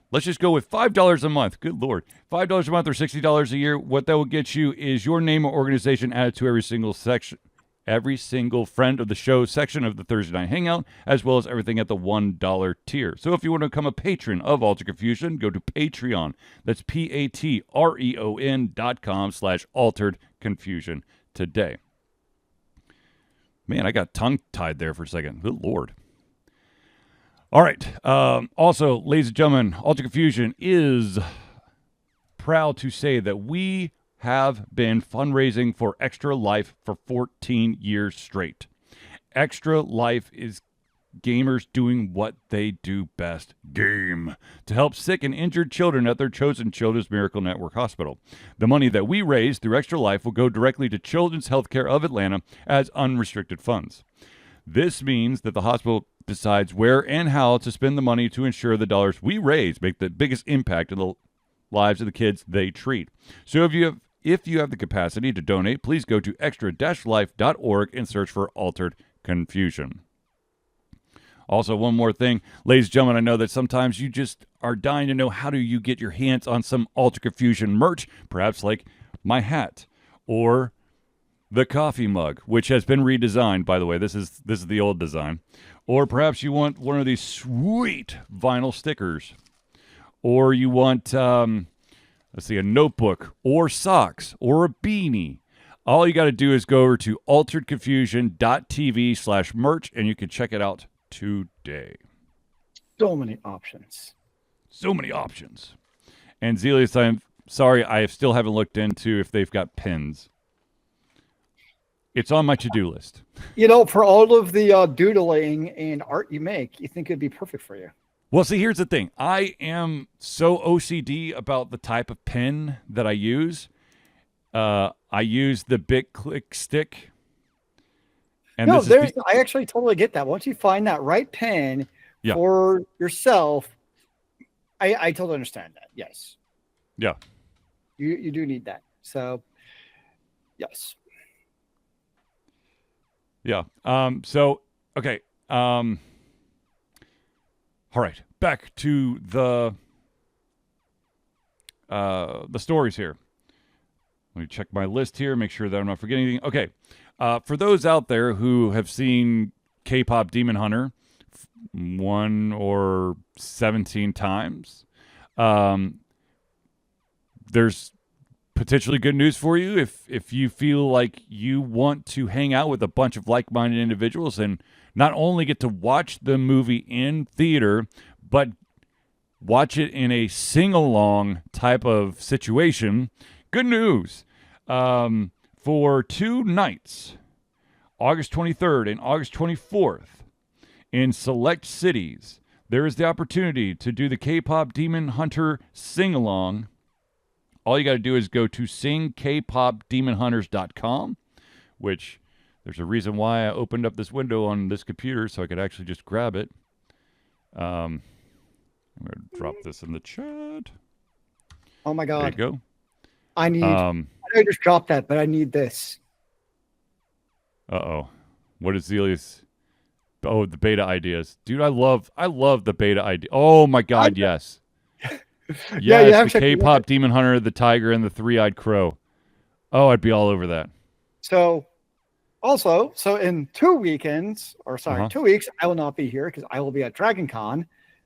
Let's just go with $5 a month. Good Lord. $5 a month or $60 a year. What that will get you is your name or organization added to every single friend of the show section of the Thursday Night Hangout, as well as everything at the $1 tier. So if you want to become a patron of Alter Confusion, go to Patreon. That's patreon.com/altered confusion today. Man, I got tongue-tied there for a second. Good Lord. All right. Also, ladies and gentlemen, Alter Confusion is proud to say that we have been fundraising for Extra Life for 14 years straight. Extra Life is gamers doing what they do best, game, to help sick and injured children at their chosen Children's Miracle Network Hospital. The money that we raise through Extra Life will go directly to Children's Healthcare of Atlanta as unrestricted funds. This means that the hospital decides where and how to spend the money to ensure the dollars we raise make the biggest impact in the lives of the kids they treat. So if you have the capacity to donate, please go to extra-life.org and search for Altered Confusion. Also, one more thing, ladies and gentlemen, I know that sometimes you just are dying to know, how do you get your hands on some Alter Confusion merch, perhaps like my hat or the coffee mug, which has been redesigned, by the way. This is the old design. Or perhaps you want one of these sweet vinyl stickers. Or you want, a notebook or socks or a beanie. All you got to do is go over to alteredconfusion.tv/merch, and you can check it out today. So many options. And Zealeus, I'm sorry, I still haven't looked into if they've got pins. It's on my to-do list. For all of the doodling and art you make, you think it'd be perfect for you. Well, see, here's the thing. I am so OCD about the type of pen that I use. I use the Bic Click Stick. And I actually totally get that. Once you find that right pen for yourself, I totally understand that. Yes. Yeah. You do need that. So, yes. Yeah. Okay. All right. Back to the stories here. Let me check my list here, make sure that I'm not forgetting anything. Okay. For those out there who have seen KPop Demon Hunter 1 or 17 times, there's potentially good news for you if you feel like you want to hang out with a bunch of like-minded individuals and not only get to watch the movie in theater, but watch it in a sing-along type of situation. Good news. For 2 nights, August 23rd and August 24th, in select cities, there is the opportunity to do the K-Pop Demon Hunter sing-along. All you got to do is go to singkpopdemonhunters.com, which there's a reason why I opened up this window on this computer so I could actually just grab it. I'm going to drop this in the chat. Oh my God. There you go. I know I just dropped that, but I need this. Uh-oh. What is Zealeus? Oh, the beta ideas. Dude, I love the beta idea. Oh my God, yes. Yeah, Yes, the K-pop Demon Hunter, the Tiger, and the Three-Eyed Crow. Oh, I'd be all over that. So in 2 weekends, 2 weeks, I will not be here because I will be at Dragon Con,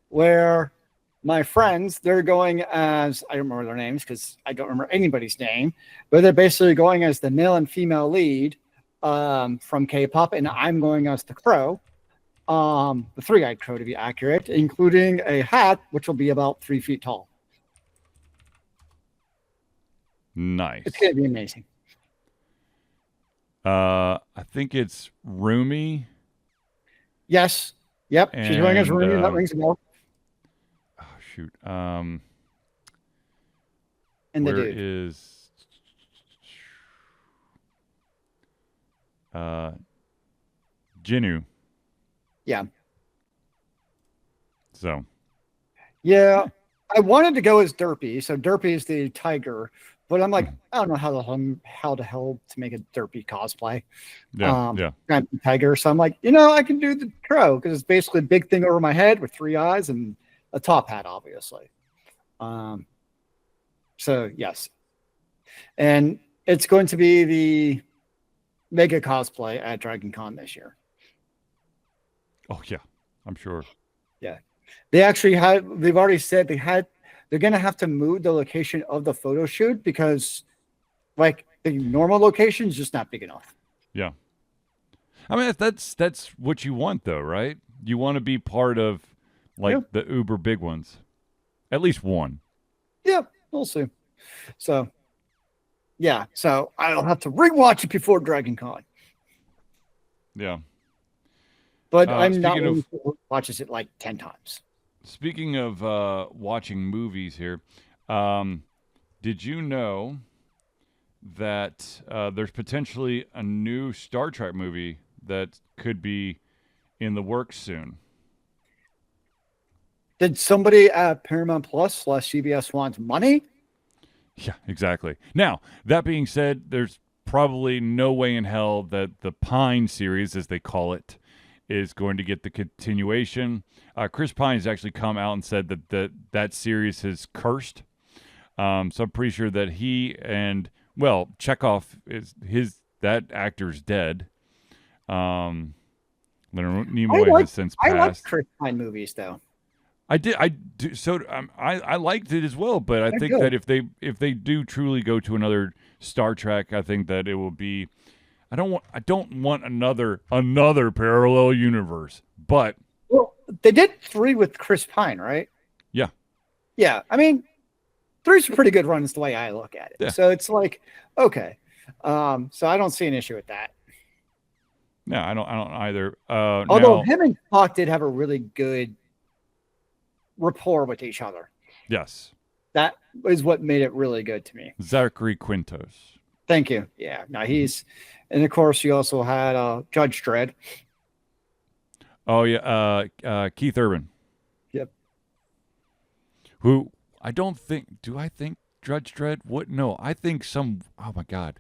where my friends, they're going as, I don't remember their names because I don't remember anybody's name, but they're basically going as the male and female lead from K-pop, and I'm going as the crow, the Three-Eyed Crow to be accurate, including a hat, which will be about 3 feet tall. Nice. It's going to be amazing. I think it's Rumi. Yes. Yep. She's going as Rumi. That rings a bell. Oh, shoot. And the where dude is Jinu? Yeah. So. Yeah, I wanted to go as Derpy. So Derpy is the tiger, but I'm like, I don't know how the hell to make a Derpy cosplay. Yeah. I'm a tiger, so I'm like, I can do the crow because it's basically a big thing over my head with 3 eyes and a top hat, obviously. So yes, and it's going to be the mega cosplay at Dragon Con this year. Oh yeah, I'm sure. Yeah, they've already said they're going to have to move the location of the photo shoot because like the normal location is just not big enough. Yeah. I mean, that's what you want though, right? You want to be part of the uber big ones. At least one. Yeah, we'll see. So yeah, so I'll have to rewatch it before Dragon Con. Yeah. But I'm not one who watches it like 10 times. Speaking of watching movies here, did you know that there's potentially a new Star Trek movie that could be in the works soon? Did somebody at Paramount Plus / CBS want money? Yeah, exactly. Now, that being said, there's probably no way in hell that the Pine series, as they call it, is going to get the continuation. Chris Pine has actually come out and said that series is cursed. So I'm pretty sure that he and, Chekhov that actor's dead. Leonard Nimoy has since passed. I like Chris Pine movies though. I do. So I liked it as well, but I think that if they do truly go to another Star Trek, I think that it will be. I don't want another parallel universe, but they did 3 with Chris Pine, right? Yeah. Yeah. I mean, 3's a pretty good run is the way I look at it. Yeah. So it's like, okay. So I don't see an issue with that. No, I don't either. Although him and Spock did have a really good rapport with each other. Yes. That is what made it really good to me. Zachary Quintos. Thank you. Yeah. Now and of course you also had Judge Dredd. Oh yeah. Keith Urban. Yep. Who I think Judge Dredd? What? No, I think oh my God.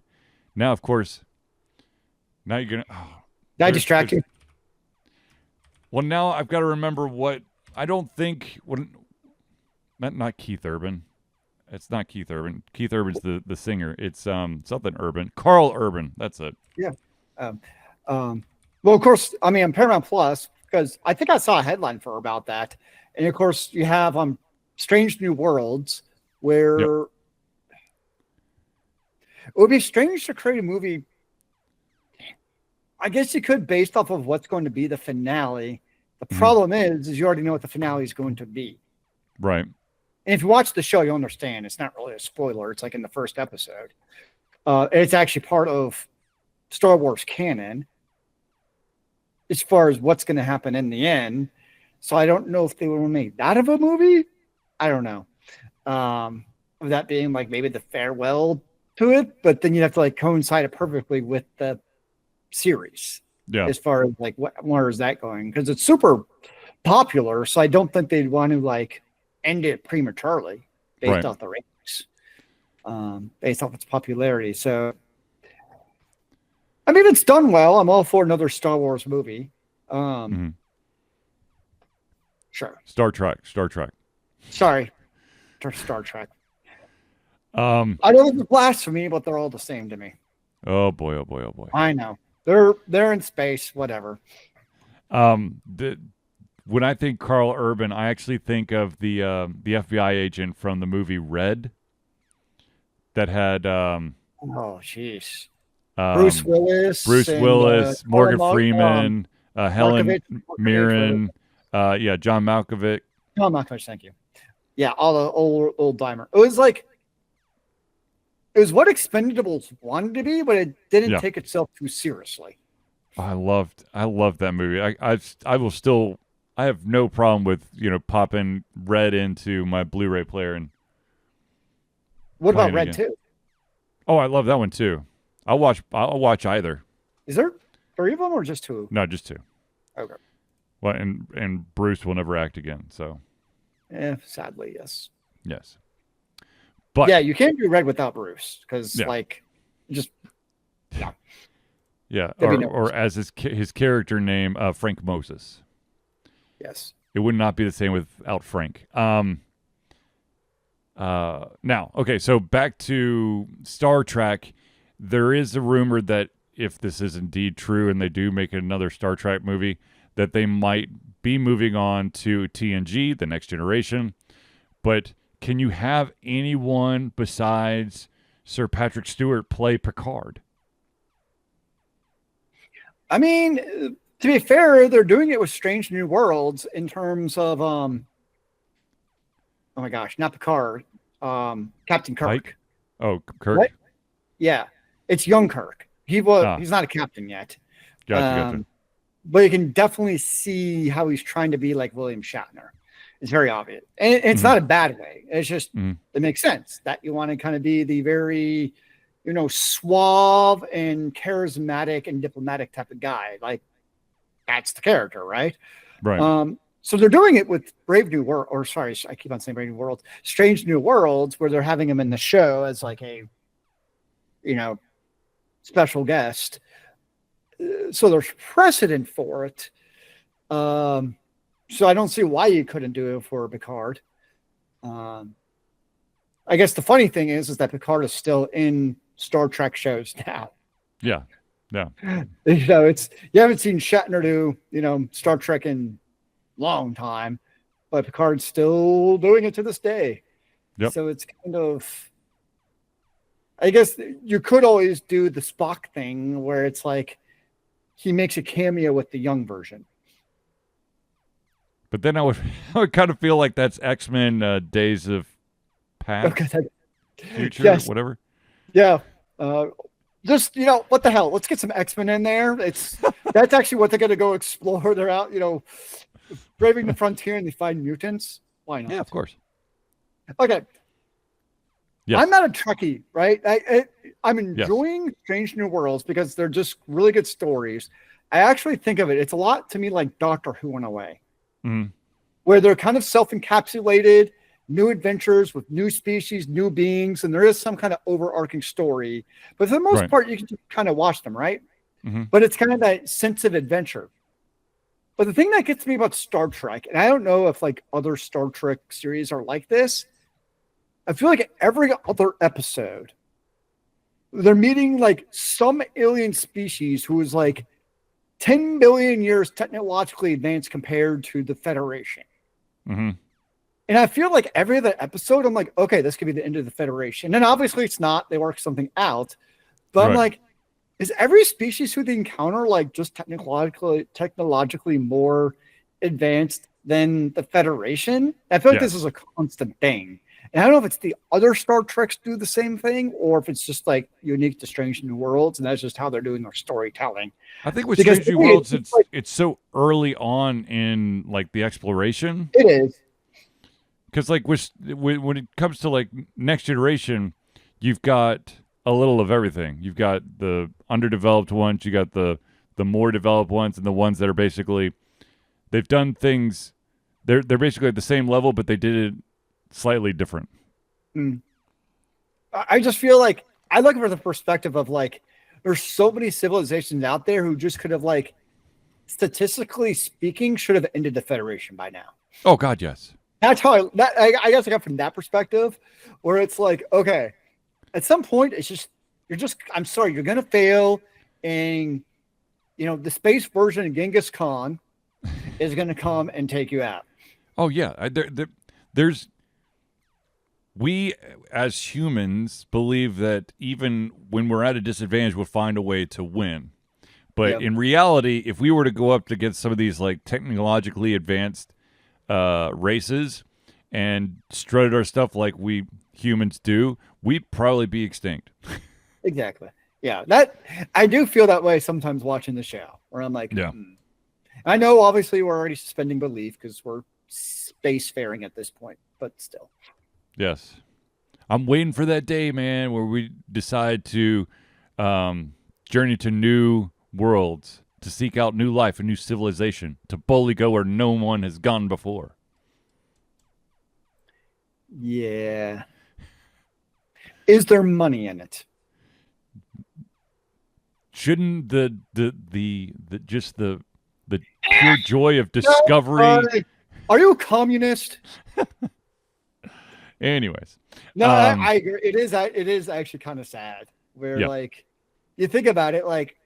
Now, of course, now you're going to, did I distract you? Well, now I've got to remember what, I don't think, not Keith Urban. It's not Keith Urban. Keith Urban's the singer. It's something Urban. Carl Urban. That's it. Yeah. Well, of course, I mean, on Paramount Plus, because I think I saw a headline for about that. And of course, you have Strange New Worlds, where it would be strange to create a movie. I guess you could, based off of what's going to be the finale. The problem is you already know what the finale is going to be. Right. And if you watch the show, you'll understand. It's not really a spoiler. It's like in the first episode. It's actually part of Star Wars canon as far as what's going to happen in the end. So I don't know if they will make that of a movie. I don't know. That being like maybe the farewell to it, but then you have to like coincide it perfectly with the series. Yeah. As far as like where is that going? Because it's super popular, so I don't think they'd want to like end it prematurely based Right. off the ratings, based off its popularity. So, I mean, it's done well. I'm all for another Star Wars movie. Sure. Star Trek. Sorry, Star Trek. I know this is blasphemy, but they're all the same to me. Oh boy. I know. They're in space, whatever. When I think Carl Urban, I actually think of the FBI agent from the movie Red that had Oh, jeez. Bruce Willis, Morgan Freeman, Helen Malkovich, Mirren, John Malkovich. John Malkovich, thank you. Yeah, all the old dimer. It was what Expendables wanted to be, but it didn't take itself too seriously. I loved that movie. I have no problem with popping Red into my Blu-ray player and. What about Red 2? Oh, I love that one too. I'll watch either. Is there 3 of them or just 2? No, just 2. Okay. Well, and Bruce will never act again. So. Sadly, yes. Yes. But yeah, you can't do Red without Bruce because Yeah, or as his character name, Frank Moses. Yes. It would not be the same without Frank. Now, okay, so back to Star Trek. There is a rumor that if this is indeed true and they do make another Star Trek movie, that they might be moving on to TNG, the Next Generation. But can you have anyone besides Sir Patrick Stewart play Picard? I mean, to be fair, they're doing it with Strange New Worlds in terms of oh my gosh, not Picard, Captain Kirk. Pike? Oh, Kirk. What? Yeah, it's young Kirk. He's not a captain yet. Gotcha. But you can definitely see how he's trying to be like William Shatner. It's very obvious, and it's not a bad way. It's just it makes sense that you want to kind of be the very, suave and charismatic and diplomatic type of guy. Like that's the character, right? Right. So they're doing it with Brave New World, or sorry, I keep on saying Brave New World, Strange New Worlds, where they're having him in the show as like a, special guest. So there's precedent for it. So I don't see why you couldn't do it for Picard. I guess the funny thing is that Picard is still in Star Trek shows now. Yeah. You haven't seen Shatner do, Star Trek in long time, but Picard's still doing it to this day. Yep. So it's kind of, I guess you could always do the Spock thing where it's like he makes a cameo with the young version. But then I would kind of feel like that's X-Men Days of Past, Future, yes. Whatever. Yeah. Just, what the hell? Let's get some X-Men in there. That's actually what they're going to go explore. They're out, braving the frontier and they find mutants. Why not? Yeah, of course. Okay. Yes. I'm not a Trekkie, right? I'm enjoying Strange New Worlds because they're just really good stories. I actually think of it's a lot to me like Doctor Who in a way. Where they're kind of self-encapsulated, new adventures with new species, new beings, and there is some kind of overarching story. But for the most part, you can just kind of watch them, right? But it's kind of that sense of adventure. But the thing that gets me about Star Trek, and I don't know if like other Star Trek series are like this, I feel like every other episode, they're meeting like some alien species who is like 10 billion years technologically advanced compared to the Federation. And I feel like every other episode, I'm like, okay, this could be the end of the Federation. And obviously it's not. They work something out. But I'm like, is every species who they encounter like just technologically more advanced than the Federation? I feel like this is a constant thing. And I don't know if it's the other Star Treks do the same thing or if it's just like unique to Strange New Worlds and that's just how they're doing their storytelling. I think with Strange New Worlds, it's so early on in like the exploration. It is. Because like when it comes to like Next Generation, you've got a little of everything. You've got the underdeveloped ones, you got the more developed ones, and the ones that are basically they've done things. They're basically at the same level, but they did it slightly different. I just feel like I look for the perspective of like, there's so many civilizations out there who just could have like, statistically speaking, should have ended the Federation by now. Oh God, yes. That's how I guess I got from that perspective, where it's like, okay, at some point it's just I'm sorry, you're gonna fail, and the space version of Genghis Khan is gonna come and take you out. Oh yeah, there's we as humans believe that even when we're at a disadvantage, we'll find a way to win. But in reality, if we were to go up against some of these like technologically advanced races and strutted our stuff like we humans do, we'd probably be extinct. Exactly. Yeah, that I do feel that way sometimes watching the show, where I'm like, yeah. I know obviously we're already suspending belief because we're spacefaring at this point, but still. Yes. I'm waiting for that day, man, where we decide to journey to new worlds, to seek out new life and new civilization, to boldly go where no one has gone before. Yeah. Is there money in it? Shouldn't the pure joy of discovery? Are you a communist? Anyways, no, I agree. It is actually kind of sad where like you think about it, like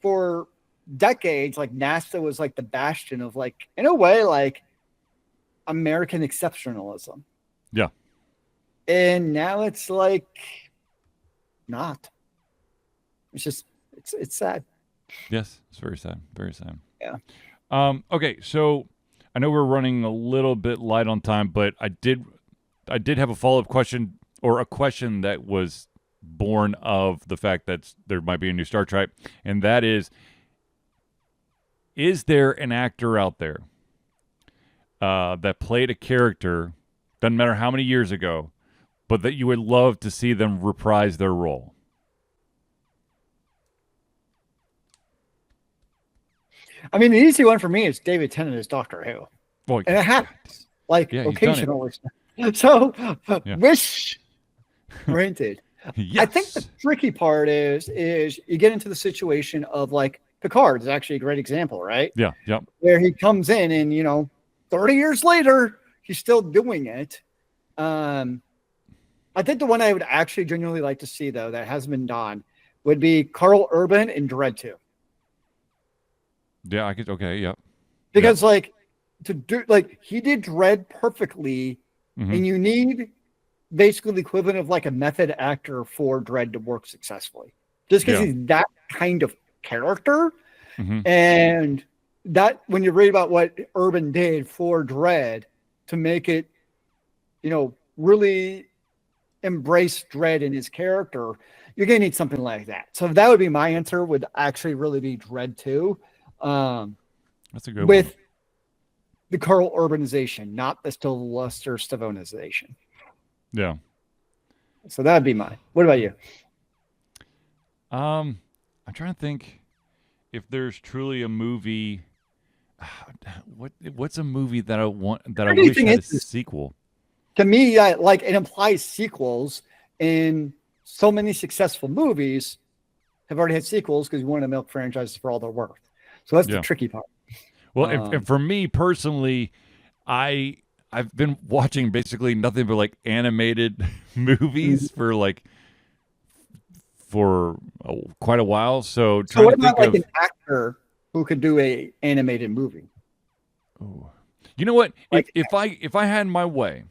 for decades, like NASA was like the bastion of like, in a way, like American exceptionalism. Yeah. And now it's like not. It's just it's sad. Yes, it's very sad. Very sad. Yeah. Okay, so I know we're running a little bit light on time, but I did have a follow-up question, or a question that was born of the fact that there might be a new Star Trek, and that is there an actor out there that played a character, doesn't matter how many years ago, but that you would love to see them reprise their role? I mean, the easy one for me is David Tennant as Doctor Who. Well, and it happens, like, occasionally. So, wish granted. Yes. I think the tricky part is you get into the situation of, like, Picard is actually a great example, right? Yeah, yeah. Where he comes in and, 30 years later, he's still doing it. I think the one I would actually genuinely like to see, though, that hasn't been done, would be Carl Urban in Dredd 2. Yeah, I could. Okay, yeah. Because like to do like he did Dredd perfectly, and you need basically the equivalent of like a method actor for Dredd to work successfully. Just because he's that kind of character, and that when you read about what Urban did for Dredd to make it, really embrace Dredd in his character, you're gonna need something like that. So that would be my answer. Would actually really be Dredd 2. That's a good with one. The Carl Urbanization, not the Sylvester Stalloneization. Yeah. So that'd be mine. What about you? I'm trying to think if there's truly a movie. What's a movie that I wish had a sequel? To me, like it implies sequels, and so many successful movies have already had sequels because you want to milk franchises for all their worth. So that's the tricky part. Well, and for me personally, I've been watching basically nothing but like animated movies for quite a while. So what about like an actor who could do a animated movie? Oh, you know what? Like, if I had my way,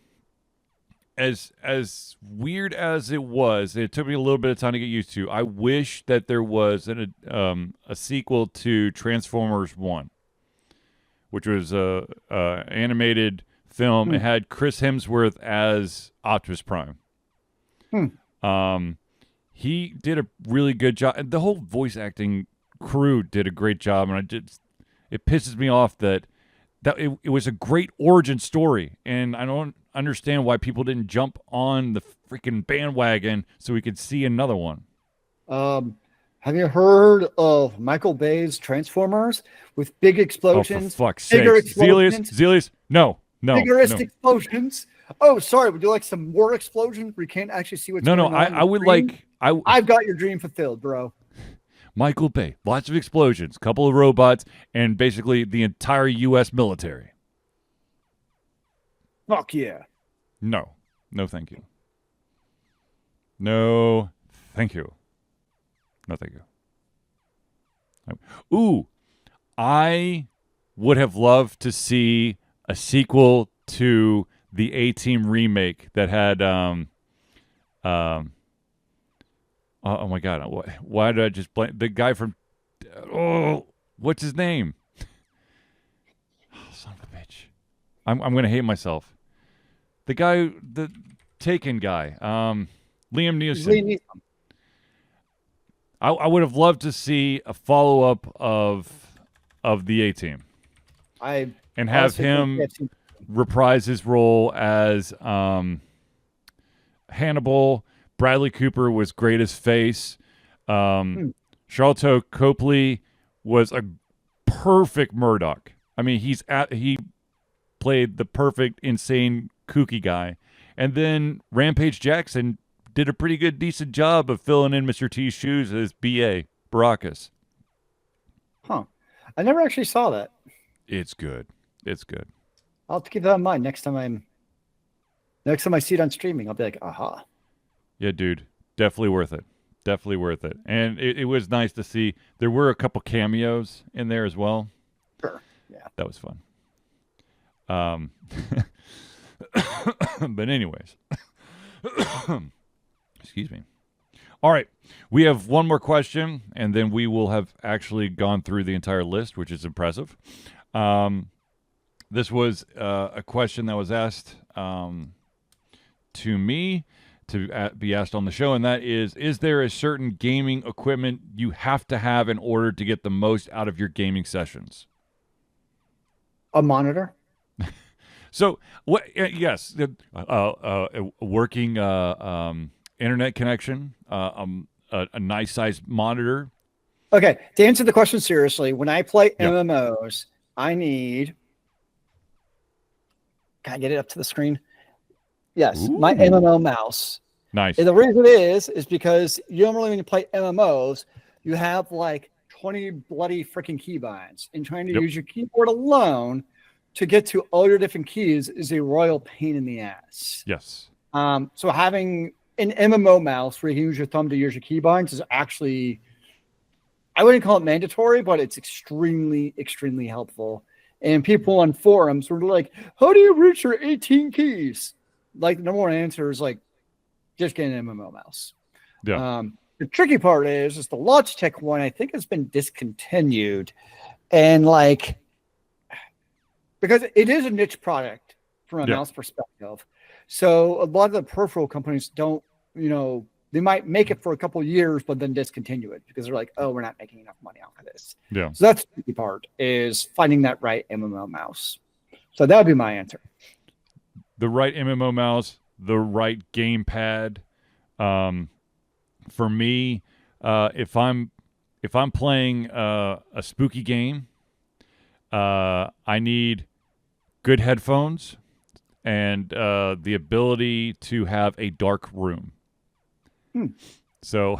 as weird as it was, it took me a little bit of time to get used to. I wish that there was a sequel to Transformers 1, which was a animated film. It had Chris Hemsworth as Optimus Prime. He did a really good job, and the whole voice acting crew did a great job. And it pisses me off that it was a great origin story, and I don't understand why people didn't jump on the freaking bandwagon so we could see another one. Have you heard of Michael Bay's Transformers with big explosions, Oh, for fuck's bigger sakes. explosions, Zealeus, no, vigorous no. explosions? Oh, sorry. Would you like some more explosions where you can't actually see what's No, going on? I would like I've got your dream fulfilled, bro. Michael Bay, lots of explosions, couple of robots, and basically the entire U.S. military. Fuck yeah. No, thank you. No, thank you. No, thank you. Ooh, I would have loved to see a sequel to the A-Team remake that had oh my god, why did I just blame the guy from what's his name? Oh, son of a bitch. I'm going to hate myself. The guy, the Taken guy, Liam Neeson. I would have loved to see a follow-up of the A-Team. And have him reprise his role as Hannibal. Bradley Cooper was great as Face. Charlton Copley was a perfect Murdoch. I mean, he played the perfect, insane, kooky guy. And then Rampage Jackson did a pretty good, decent job of filling in Mr. T's shoes as B.A. Baracus. Huh. I never actually saw that. It's good. I'll have to keep that in mind next time I see it on streaming. I'll be like, aha. Yeah, dude. Definitely worth it. And it was nice to see. There were a couple cameos in there as well. Sure. Yeah. That was fun. But anyways. Excuse me. All right. We have one more question, and then we will have actually gone through the entire list, which is impressive. This was a question that was asked to me to be asked on the show, and that is there a certain gaming equipment you have to have in order to get the most out of your gaming sessions? A monitor? So, what? Yes, a working internet connection, a nice sized monitor. Okay, to answer the question seriously, when I play MMOs, I need. Can I get it up to the screen? Yes, Ooh. my MMO mouse. Nice. And the reason is because you don't really, when you play MMOs, you have like 20 bloody freaking keybinds, and trying to use your keyboard alone to get to all your different keys is a royal pain in the ass. Yes. So having an MMO mouse where you can use your thumb to use your keybinds is actually, I wouldn't call it mandatory, but it's extremely, extremely helpful. And people on forums were like, how do you reach your 18 keys? Like, the number one answer is like, just get an MMO mouse. Yeah. The tricky part is the Logitech one, I think, has been discontinued. And like, because it is a niche product from a mouse perspective. So a lot of the peripheral companies don't, they might make it for a couple of years, but then discontinue it because they're like, oh, we're not making enough money off of this. Yeah. So that's the tricky part, is finding that right MMO mouse. So that would be my answer. The right MMO mouse, the right gamepad. For me, if I'm playing a spooky game, I need good headphones and the ability to have a dark room. So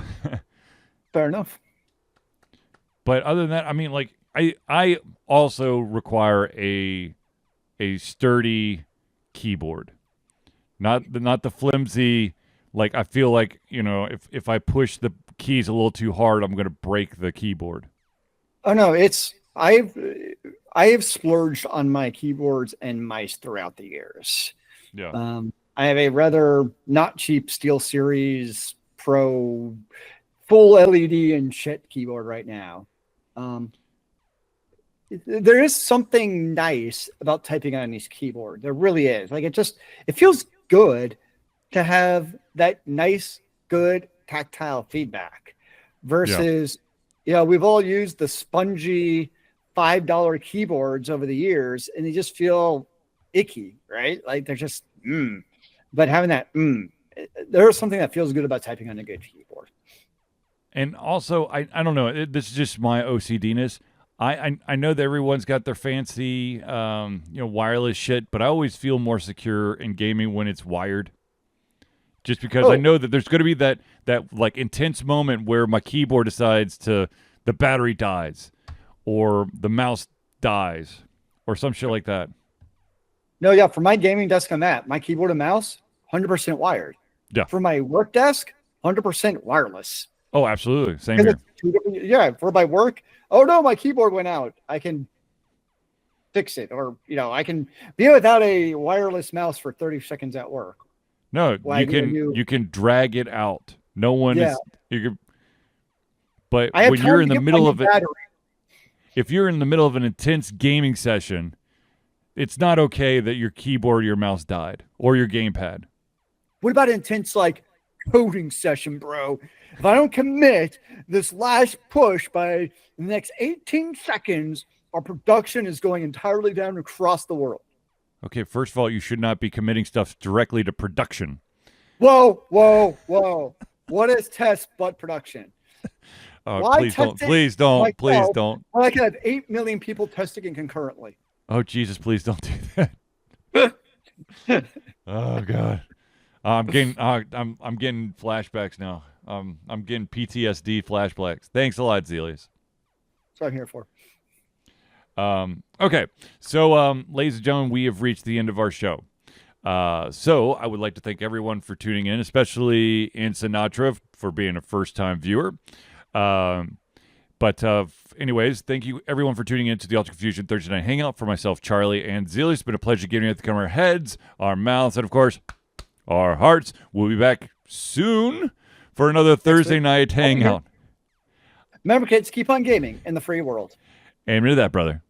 fair enough. But other than that, I mean, like, I also require a sturdy keyboard, not the flimsy. Like, I feel like, if I push the keys a little too hard, I'm going to break the keyboard. Oh no, I have splurged on my keyboards and mice throughout the years. Yeah. I have a rather not cheap SteelSeries Pro full LED and shit keyboard right now. There is something nice about typing on these keyboard. There really is. Like, it feels good to have that nice, good tactile feedback versus, we've all used the spongy $5 keyboards over the years, and they just feel icky, right? Like, they're just, But having that, there's something that feels good about typing on a good keyboard. And also, I don't know. This is just my OCDness. I know that everyone's got their fancy, wireless shit, but I always feel more secure in gaming when it's wired. Just because I know that there's going to be that like intense moment where my keyboard decides the battery dies, or the mouse dies, or some shit like that. No, yeah. For my gaming desk I'm at, my keyboard and mouse, 100% wired. Yeah. For my work desk, 100% wireless. Oh, absolutely. Same here. Yeah. For my work, oh no, my keyboard went out. I can fix it, or I can be without a wireless mouse for 30 seconds at work. No, you can drag it out. No one is you can. But when you're in the middle of it, if you're in the middle of an intense gaming session, it's not okay that your keyboard or your mouse died, or your gamepad. What about intense coding session, bro? If I don't commit this last push by the next 18 seconds, our production is going entirely down across the world. Okay, first of all, you should not be committing stuff directly to production. Whoa. What is test but production? Oh, please don't. I can have 8 million people testing it concurrently. Oh, Jesus, please don't do that. Oh, God. I'm getting flashbacks now. I'm getting PTSD flashbacks. Thanks a lot, Zealeus. That's what I'm here for. Okay, so ladies and gentlemen, we have reached the end of our show. So I would like to thank everyone for tuning in, especially in Sinatra for being a first-time viewer. But anyways, thank you everyone for tuning in to the Ultra Confusion Thursday Night Hangout. For myself, Charlie, and Zealeus, it's been a pleasure giving you the camera, our heads, our mouths, and of course, our hearts. We'll be back soon for another Thursday night hangout. Remember, kids, keep on gaming in the free world. Amen to that, brother.